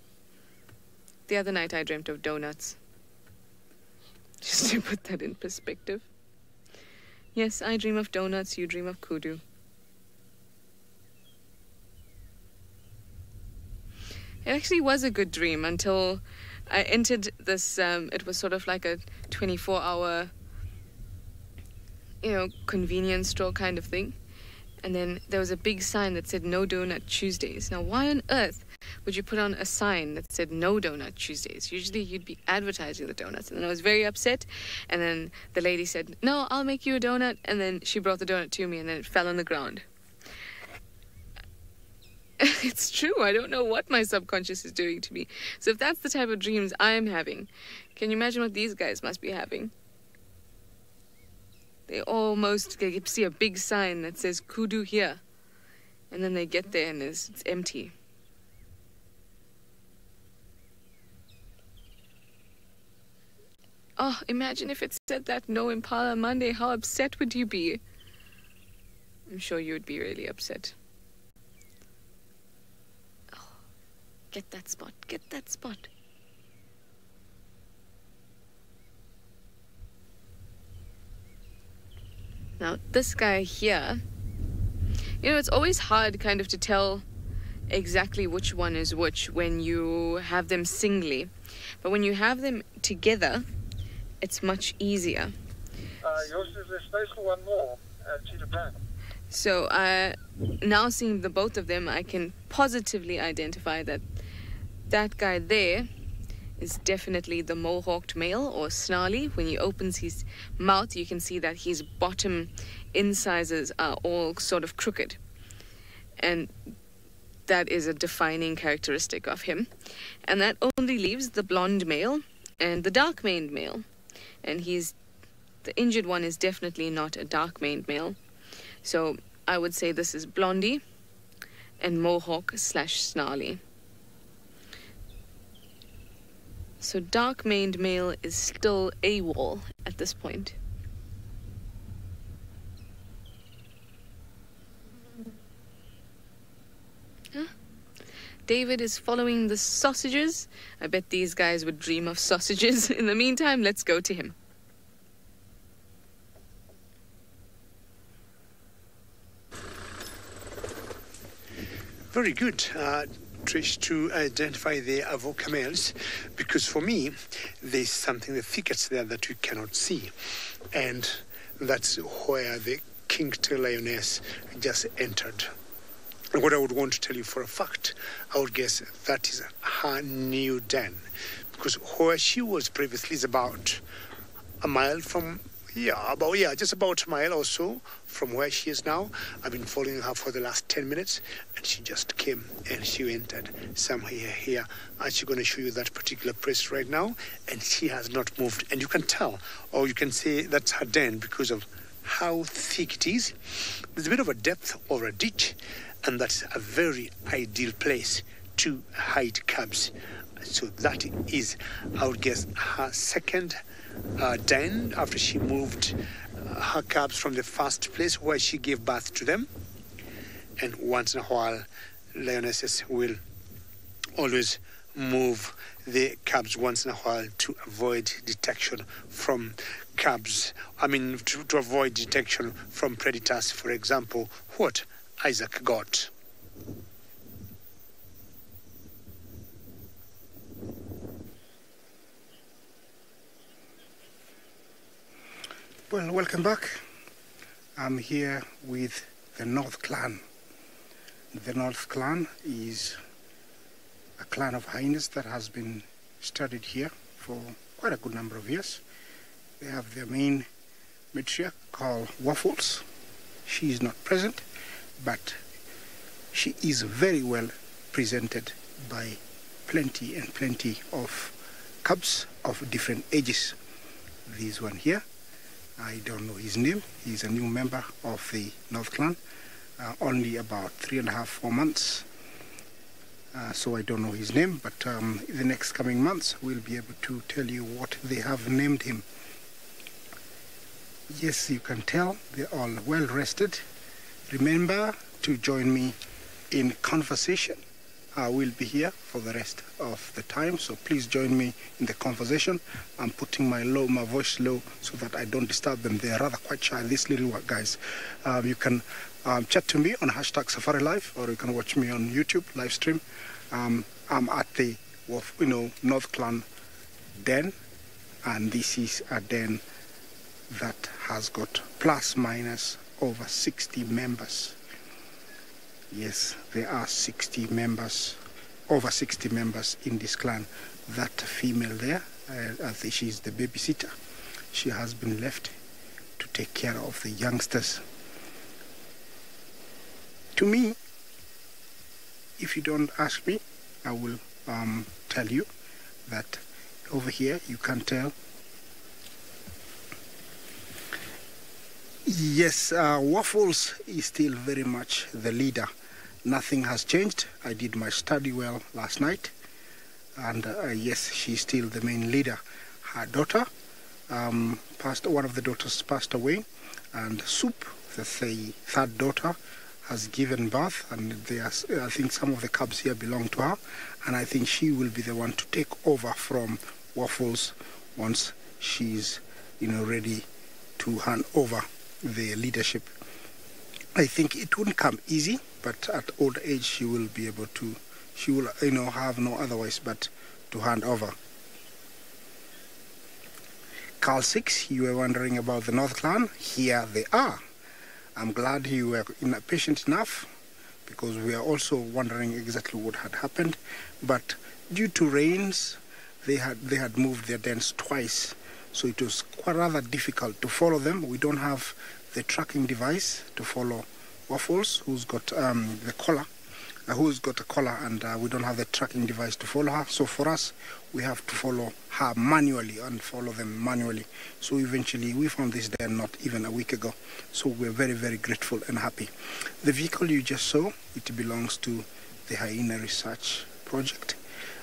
The other night I dreamt of donuts. Just to put that in perspective. Yes, I dream of donuts, you dream of kudu. It actually was a good dream until I entered this, it was sort of like a 24-hour, convenience store kind of thing. And then there was a big sign that said no donut Tuesdays. Now, why on earth would you put on a sign that said no donut Tuesdays? Usually you'd be advertising the donuts. And then I was very upset. And then the lady said, no, I'll make you a donut. And then she brought the donut to me and then it fell on the ground. It's true. I don't know what my subconscious is doing to me. So if that's the type of dreams I'm having, can you imagine what these guys must be having? They see a big sign that says kudu here. And then they get there and it's empty. Oh, imagine if it said that no Impala Monday. How upset would you be? I'm sure you would be really upset. Oh, get that spot. Get that spot. Now, this guy here, you know, it's always hard kind of to tell exactly which one is which when you have them singly. But when you have them together, it's much easier. Yours is a space for one more, Cheetah Brown. So now seeing the both of them, I can positively identify that that guy there is definitely the mohawked male, or snarly. When he opens his mouth, you can see that his bottom incisors are all sort of crooked. And that is a defining characteristic of him. And that only leaves the blonde male and the dark-maned male. And the injured one is definitely not a dark-maned male. So I would say this is blondie and mohawk/snarly. So dark-maned male is still AWOL at this point. Huh? David is following the sausages. I bet these guys would dream of sausages. In the meantime, let's go to him. Very good, Trish, to identify the avoca males, because for me, there's something, the thickets there that we cannot see. And that's where the king-tail lioness just entered. And what I would want to tell you for a fact, I would guess that is her new den. Because where she was previously is about a mile from, just about a mile or so from where she is now. I've been following her for the last 10 minutes, and she just came and she entered somewhere here. I'm actually going to show you that particular place right now, and she has not moved. And you can tell, or you can say that's her den because of how thick it is. There's a bit of a depth or a ditch, and that's a very ideal place to hide cubs. So that is, I would guess, her second den after she moved her cubs from the first place where she gave birth to them. And once in a while, lionesses will always move the cubs once in a while to avoid detection from to avoid detection from predators. For example, what Isaac got. Well, welcome back. I'm here with the North Clan. The North Clan is a clan of hyenas that has been studied here for quite a good number of years. They have their main matriarch called Waffles. She is not present, but she is very well presented by plenty and plenty of cubs of different ages. This one here, I don't know his name. He's a new member of the North Clan, only about 3.5, 4 months. So I don't know his name, but in the next coming months we'll be able to tell you what they have named him. Yes, you can tell they're all well rested. Remember to join me in conversation. I will be here for the rest of the time, so please join me in the conversation. I'm putting my voice low so that I don't disturb them. They're rather quite shy, these little guys. You can chat to me on #SafariLive, or you can watch me on YouTube live stream. I'm at the North Clan den, and this is a den that has got plus minus over 60 members. Yes, there are 60 members, over 60 members in this clan. That female there, I think she's the babysitter. She has been left to take care of the youngsters. To me, if you don't ask me, I will tell you that over here you can tell. Yes, Waffles is still very much the leader. Nothing has changed. I did my study well last night, and yes, she's still the main leader. Her daughter, one of the daughters passed away, and Soup, the third daughter, has given birth, and I think some of the cubs here belong to her, and I think she will be the one to take over from Waffles once she's ready to hand over the leadership. I think it wouldn't come easy, but at old age she will be able to, she will, have no otherwise but to hand over. Carl 6, you were wondering about the North Clan. Here they are. I'm glad you were patient enough, because we are also wondering exactly what had happened. But due to rains, they had moved their dens twice, so it was quite rather difficult to follow them. We don't have the tracking device to follow Waffles, who's got the collar, who's got a collar, and we don't have the tracking device to follow her. So for us, we have to follow her manually and follow them manually. So eventually, we found this den not even a week ago. So we're very, very grateful and happy. The vehicle you just saw, it belongs to the Hyena Research Project.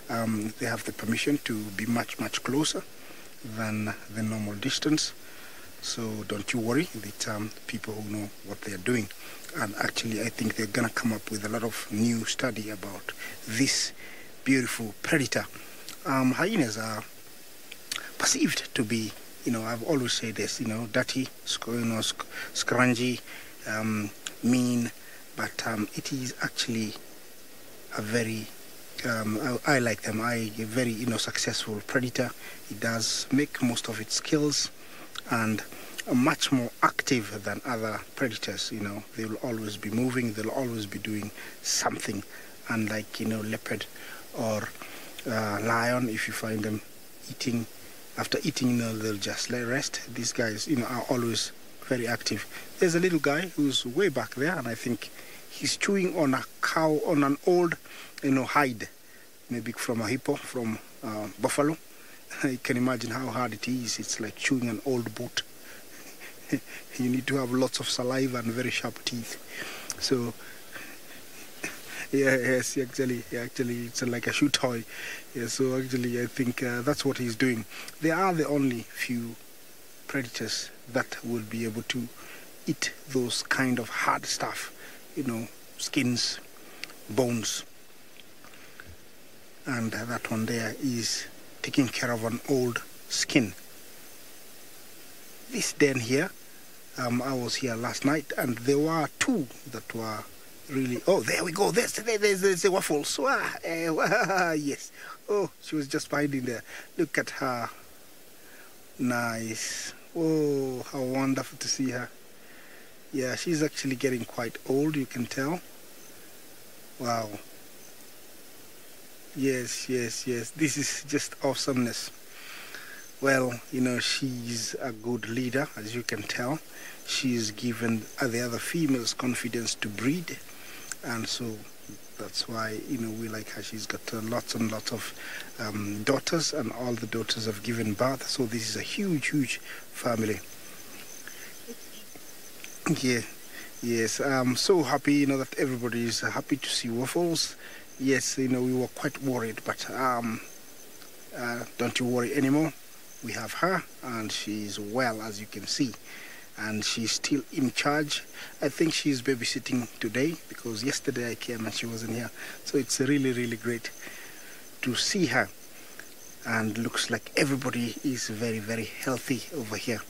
They have the permission to be much, much closer than the normal distance. So don't you worry, the people who know what they're doing. And actually, I think they're going to come up with a lot of new study about this beautiful predator. Hyenas are perceived to be, I've always said this, dirty, scrungy, mean, but it is actually a very, I like them, a very, successful predator. It does make most of its kills, and much more active than other predators. They will always be moving, they'll always be doing something, unlike leopard or lion. If you find them eating, after eating, they'll just let rest. These guys are always very active. There's a little guy who's way back there, and I think he's chewing on a cow, on an old hide, maybe from a hippo, from buffalo. You can imagine how hard it is. It's like chewing an old boot. You need to have lots of saliva and very sharp teeth. So, yes, actually, it's like a shoe toy. Yeah, so actually, I think that's what he's doing. They are the only few predators that will be able to eat those kind of hard stuff, skins, bones. And that one there is taking care of an old skin. This den here, I was here last night, and there were two that were really, oh, there we go, there's the Waffles. Yes, oh, she was just finding there. Look at her. Nice. Oh, how wonderful to see her. Yeah, she's actually getting quite old, you can tell. Wow. Yes, this is just awesomeness. Well, she's a good leader, as you can tell. She's given the other females confidence to breed, and so that's why, we like her. She's got lots and lots of daughters, and all the daughters have given birth, so this is a huge, huge family. Yeah, yes, I'm so happy, that everybody is happy to see Waffles. Yes, we were quite worried, but don't you worry anymore. We have her, and she's well, as you can see, and she's still in charge. I think she's babysitting today, because yesterday I came and she wasn't here. So it's really, really great to see her, and looks like everybody is very, very healthy over here.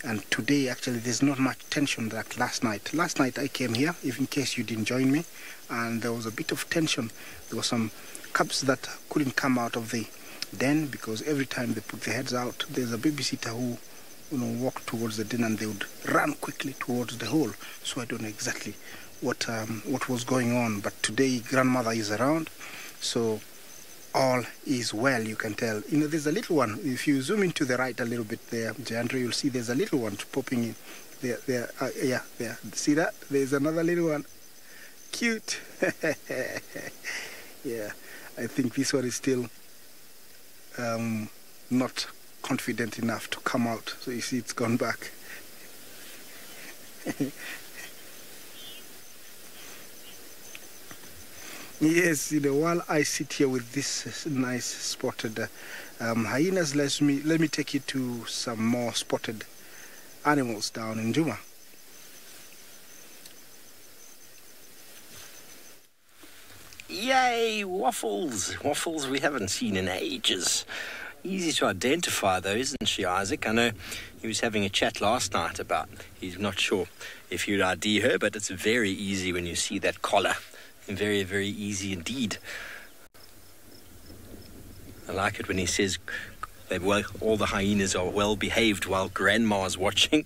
And today, actually, there's not much tension like last night. Last night I came here, if in case you didn't join me, and there was a bit of tension. There were some cubs that couldn't come out of the den, because every time they put their heads out, there's a babysitter who walked towards the den, and they would run quickly towards the hole. So I don't know exactly what was going on, but today grandmother is around, so all is well, you can tell. There's a little one. If you zoom into the right a little bit there, Jandra, you'll see there's a little one popping in there. Yeah, there. See that? There's another little one. Cute. Yeah, I think this one is still not confident enough to come out. So you see, it's gone back. Yes, while I sit here with this nice spotted hyenas, let me take you to some more spotted animals down in Juma. Yay, Waffles! Waffles we haven't seen in ages. Easy to identify, though, isn't she, Isaac? I know he was having a chat last night about he's not sure if you'd ID her, but it's very easy when you see that collar. Very, very easy indeed. I like it when he says all the hyenas are well behaved while Grandma's watching.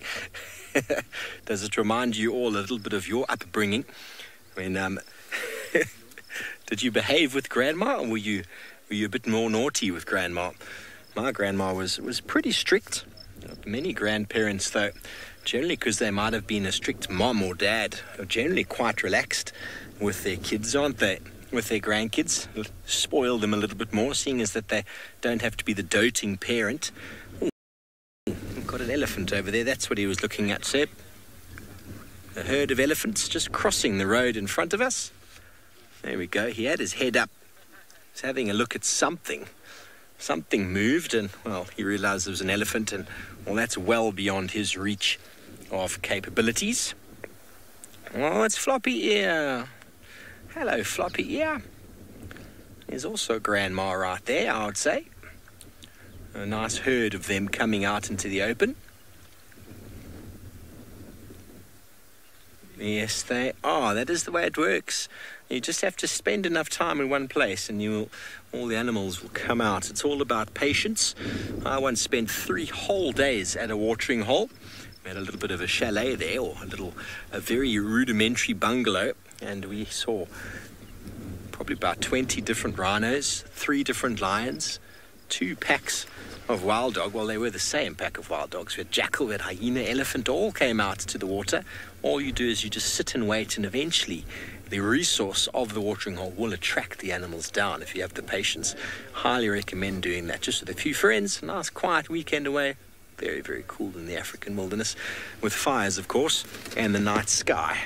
Does it remind you all a little bit of your upbringing? I mean, did you behave with Grandma, or were you a bit more naughty with Grandma? My grandma was pretty strict. Many grandparents, though, generally because they might have been a strict mom or dad, are generally quite relaxed with their kids, aren't they? With their grandkids. Spoil them a little bit more, seeing as that they don't have to be the doting parent. Ooh, we've got an elephant over there. That's what he was looking at, Seb. A herd of elephants just crossing the road in front of us. There we go. He had his head up. He's having a look at something. Something moved, and, well, he realised there was an elephant, and, well, that's well beyond his reach of capabilities. Oh, it's Floppy Ear. Hello, Floppy Ear. There's also Grandma right there, I would say. A nice herd of them coming out into the open. Yes, they are. That is the way it works. You just have to spend enough time in one place and all the animals will come out. It's all about patience. I once spent 3 whole days at a watering hole. We had a little bit of a chalet there, or a very rudimentary bungalow, and we saw probably about 20 different rhinos, 3 different lions, 2 packs of wild dog. Well, they were the same pack of wild dogs. We had jackal, we had hyena, elephant, all came out to the water. All you do is you just sit and wait, and eventually the resource of the watering hole will attract the animals down if you have the patience. Highly recommend doing that, just with a few friends. A nice quiet weekend away. Very, very cool in the African wilderness, with fires, of course, and the night sky.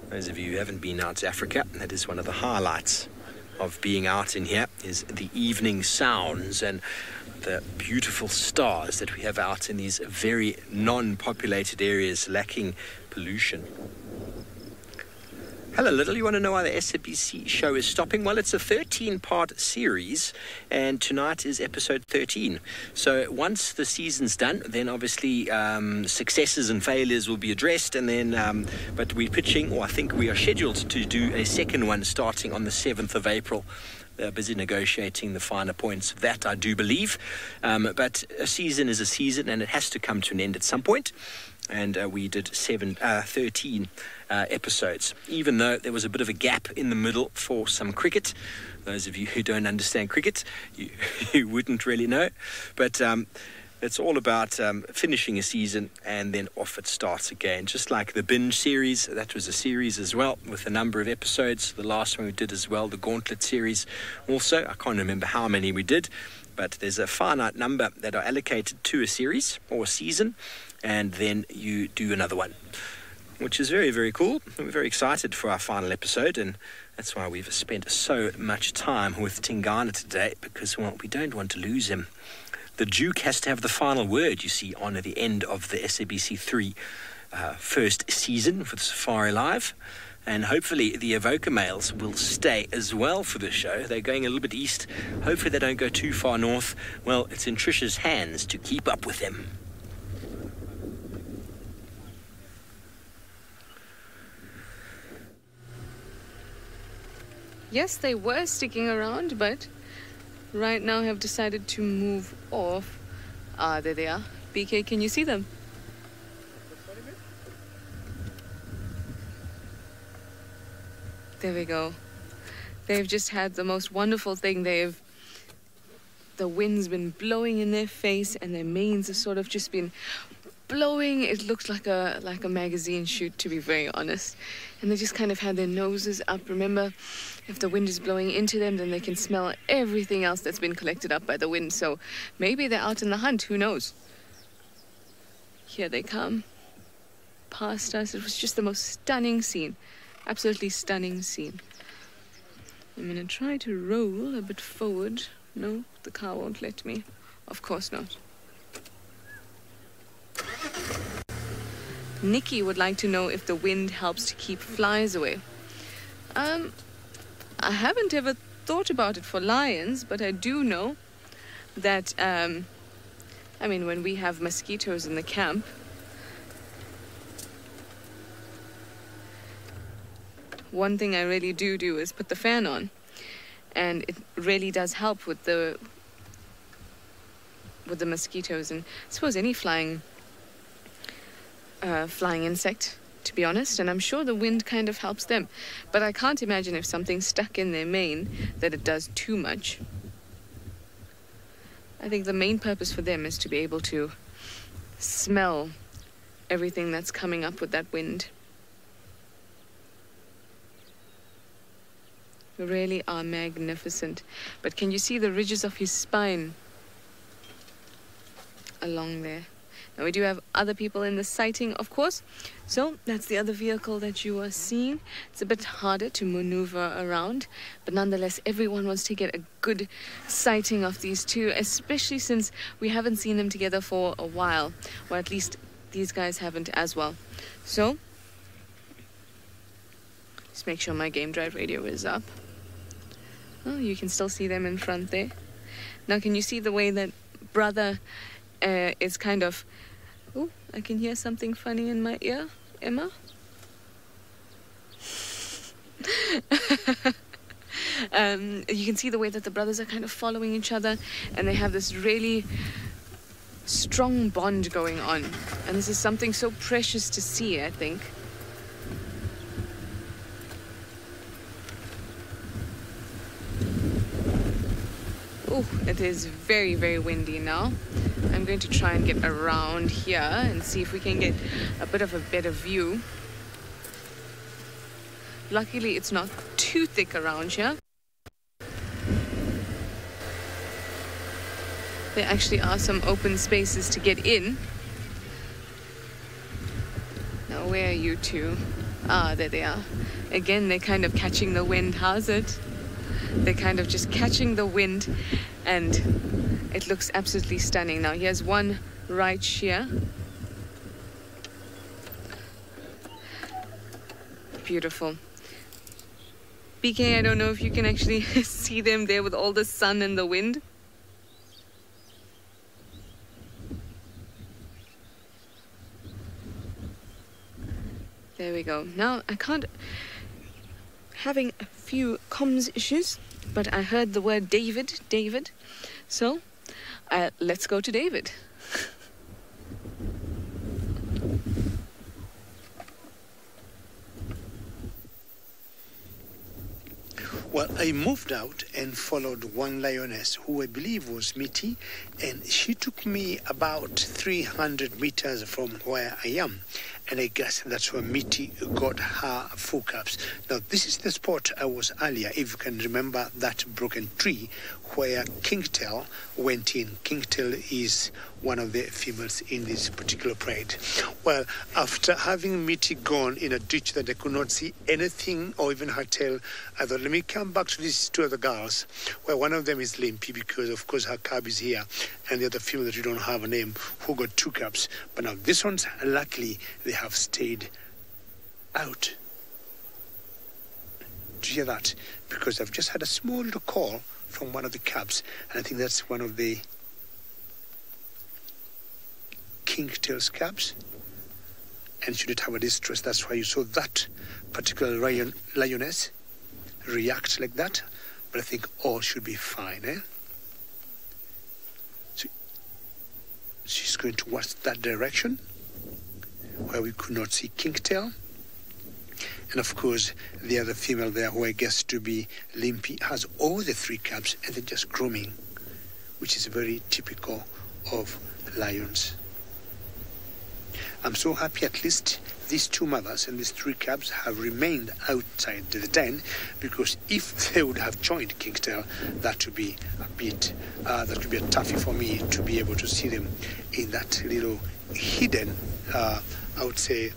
Those of you who haven't been out to Africa, that is one of the highlights of being out in here, is the evening sounds and the beautiful stars that we have out in these very non-populated areas lacking pollution. Hello, Little. You want to know why the SABC show is stopping? Well, it's a 13-part series, and tonight is episode 13. So once the season's done, then obviously successes and failures will be addressed, and then, but we're pitching, or I think we are scheduled to do a second one starting on the 7th of April. They're busy negotiating the finer points of that, I do believe. But a season is a season, and it has to come to an end at some point. And we did 13 episodes, even though there was a bit of a gap in the middle for some cricket. Those of you who don't understand cricket, you wouldn't really know. But it's all about finishing a season and then off it starts again. Just like the binge series, that was a series as well with a number of episodes. The last one we did as well, the Gauntlet series also. I can't remember how many we did, but there's a finite number that are allocated to a series or a season, and then you do another one, which is very, very cool. We're very excited for our final episode, and that's why we've spent so much time with Tingana today, because, well, we don't want to lose him. The Duke has to have the final word, you see, on the end of the SABC 3 first season for the SafariLive. And hopefully the Evoker males will stay as well for the show. They're going a little bit east. Hopefully they don't go too far north. Well, it's in Trisha's hands to keep up with them. Yes, they were sticking around, but right now have decided to move off. There they are. BK, can you see them? There we go. They've just had the most wonderful thing. The wind's been blowing in their face, and their manes have sort of just been blowing. It looks like a magazine shoot, to be very honest. And they just kind of had their noses up. Remember, if the wind is blowing into them, then they can smell everything else that's been collected up by the wind. So maybe they're out in the hunt, who knows? Here they come, past us. It was just the most stunning scene. Absolutely stunning scene. I'm gonna try to roll a bit forward. No, the car won't let me. Of course not. Nikki would like to know if the wind helps to keep flies away. I haven't ever thought about it for lions, but I do know that, I mean, when we have mosquitoes in the camp, one thing I really do is put the fan on, and it really does help with the mosquitoes, and I suppose any flying insect, to be honest. And I'm sure the wind kind of helps them, but I can't imagine if something's stuck in their mane that it does too much. I think the main purpose for them is to be able to smell everything that's coming up with that wind. They really are magnificent. But can you see the ridges of his spine along there? Now, we do have other people in the sighting, of course. So that's the other vehicle that you are seeing. It's a bit harder to maneuver around, but nonetheless, everyone wants to get a good sighting of these two, especially since we haven't seen them together for a while, or at least these guys haven't as well. So just make sure my game drive radio is up. Oh, you can still see them in front there. Now, can you see the way that brother is kind of... Oh, I can hear something funny in my ear, Emma. You can see the way that the brothers are kind of following each other, and they have this really strong bond going on. And this is something so precious to see, I think. Oh, it is very, very windy now. I'm going to try and get around here and see if we can get a bit of a better view. Luckily, it's not too thick around here. There actually are some open spaces to get in. Now, where are you two? Ah, there they are. Again, they're kind of catching the wind. How's it? They're kind of just catching the wind, and it looks absolutely stunning. Now, here's one right here. Beautiful. BK, I don't know if you can actually see them there with all the sun and the wind. There we go. Now, I can't... having a few comms issues, but I heard the word David, so let's go to David. Well, I moved out and followed one lioness who I believe was Mitty, and she took me about 300 meters from where I am. And I guess that's where Mitty got her full caps. Now, this is the spot I was earlier, if you can remember that broken tree where Kingtail went in. Kingtail is one of the females in this particular parade. Well, after having Mitty gone in a ditch that I could not see anything or even her tail, I thought, let me come back to these two other girls, where one of them is Limpy because, of course, her cub is here, and the other female that you don't have a name who got two cubs. But now, this one's luckily, they have stayed out. Do you hear that? Because I've just had a small little call from one of the cubs, and I think that's one of the Kingtail's cubs, and she did have a distress. That's why you saw that particular lioness react like that. But I think all should be fine, eh? So she's going towards that direction where we could not see Kingtail. And of course, the other female there, who I guess to be Limpy, has all the three cubs and they're just grooming, which is very typical of lions. I'm so happy at least these two mothers and these three cubs have remained outside the den, because if they would have joined Kingtail, that would be a bit, that would be a toughie for me to be able to see them in that little hidden, I would say.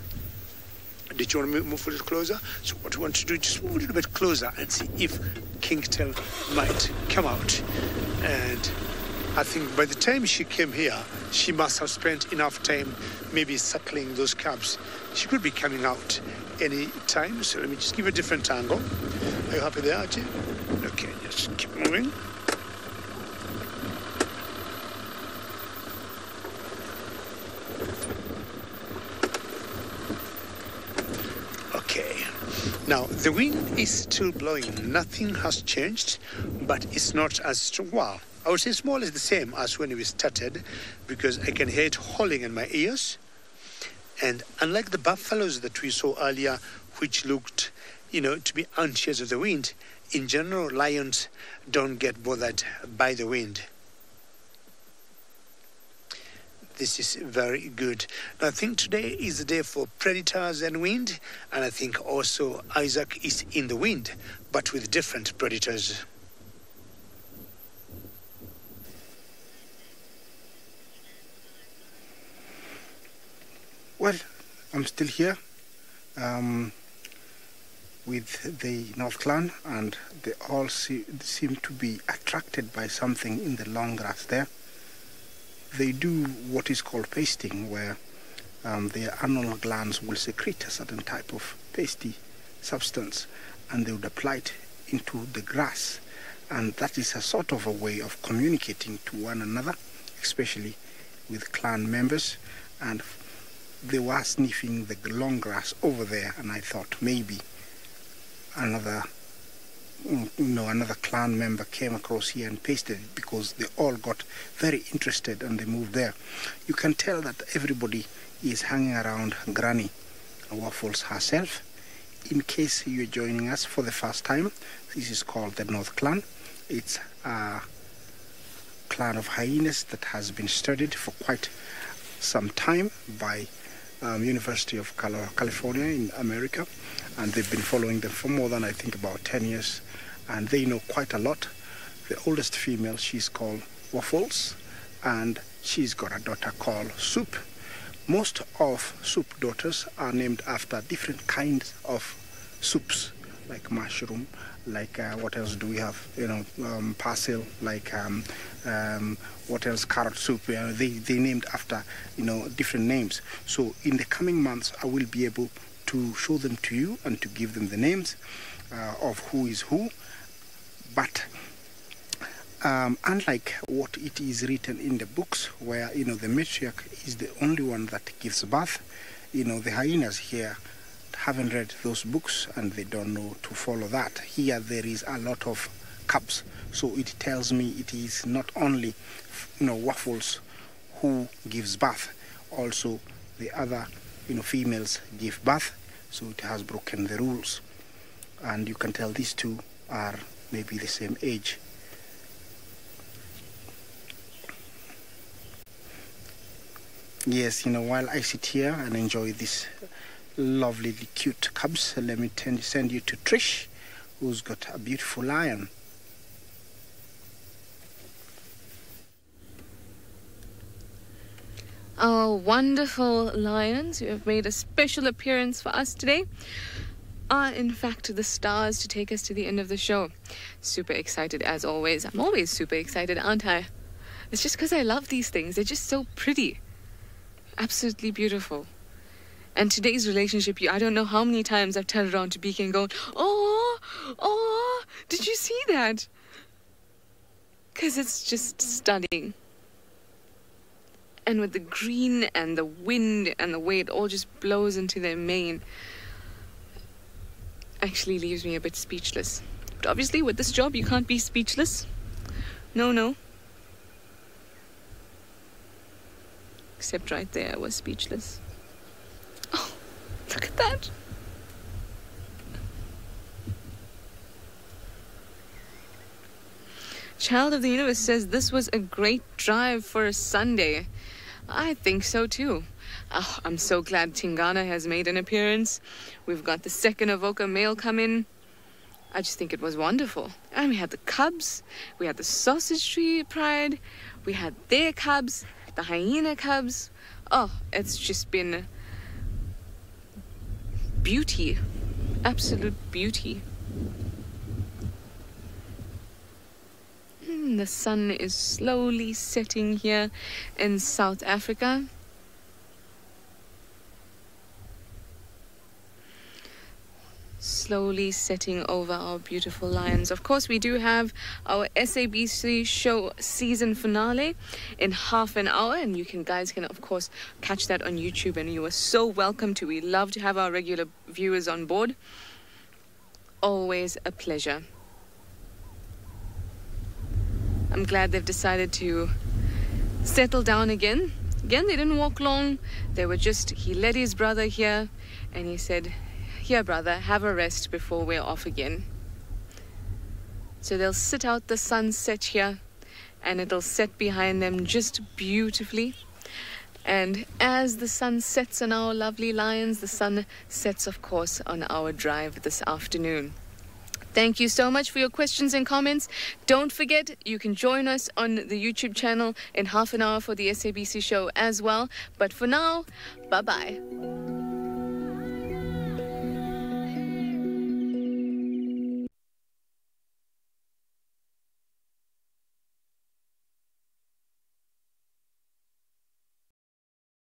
Did you want to move a little closer? So what we want to do, just move a little bit closer and see if Kingtail might come out. And I think by the time she came here, she must have spent enough time maybe suckling those cubs. She could be coming out any time. So let me just give a different angle. Are you happy there, Archie? Okay, just keep moving. Now, the wind is still blowing. Nothing has changed, but it's not as strong. Well, I would say it's more or less the same as when we started, because I can hear it howling in my ears. And unlike the buffaloes that we saw earlier, which looked, to be anxious of the wind, in general, lions don't get bothered by the wind. This is very good. Now, I think today is the day for predators and wind, and I think also Isaac is in the wind, but with different predators. Well, I'm still here with the North Clan, and they all seem to be attracted by something in the long grass there. They do what is called pasting, where their anal glands will secrete a certain type of pasty substance, and they would apply it into the grass. And that is a sort of a way of communicating to one another, especially with clan members. And they were sniffing the long grass over there, and I thought maybe another clan member came across here and pasted it, because they all got very interested and they moved there. You can tell that everybody is hanging around Granny Waffles herself. In case you're joining us for the first time, this is called the North Clan. It's a clan of hyenas that has been studied for quite some time by University of California in America, and they've been following them for more than, I think, about 10 years, and they know quite a lot. The oldest female, she's called Waffles, and she's got a daughter called Soup. Most of Soup daughters are named after different kinds of soups, like mushroom, like what else do we have? Parsley, like what else? Carrot soup. They named after different names. So in the coming months, I will be able to show them to you and to give them the names of who is who. But unlike what it is written in the books, where the matriarch is the only one that gives birth, the hyenas here haven't read those books and they don't know to follow that. Here there is a lot of cubs, so it tells me it is not only Waffles who gives birth, also the other females give birth, so it has broken the rules. And you can tell these two are maybe the same age. Yes, while I sit here and enjoy this lovely cute cubs, let me send you to Trish, who's got a beautiful lion. Our wonderful lions who have made a special appearance for us today are in fact the stars to take us to the end of the show. Super excited as always. I'm always super excited, aren't I? It's just because I love these things. They're just so pretty. Absolutely beautiful. And today's relationship, I don't know how many times I've turned around to Beacon and gone, oh, did you see that? Because it's just stunning. And with the green and the wind and the way it all just blows into their mane, actually leaves me a bit speechless. But obviously with this job, you can't be speechless. No. Except right there, I was speechless. Oh, look at that. Child of the Universe says this was a great drive for a Sunday. I think so too. Oh, I'm so glad Tingana has made an appearance. We've got the second Avoca male come in. I just think it was wonderful. And we had the cubs, we had the sausage tree pride, we had their cubs, the hyena cubs. Oh, it's just been beauty, absolute beauty. The sun is slowly setting here in South Africa. Slowly setting over our beautiful lions. Of course, we do have our SABC show season finale in half an hour, and you guys can of course catch that on YouTube, and you are so welcome to. We love to have our regular viewers on board. always a pleasure. I'm glad they've decided to settle down again. Again, they didn't walk long. He led his brother here and he said, "Here, brother, have a rest before we're off again." So they'll sit out the sunset here and it'll set behind them just beautifully. And as the sun sets on our lovely lions, the sun sets, of course, on our drive this afternoon. Thank you so much for your questions and comments. Don't forget, you can join us on the YouTube channel in half an hour for the SABC show as well. But for now, bye-bye.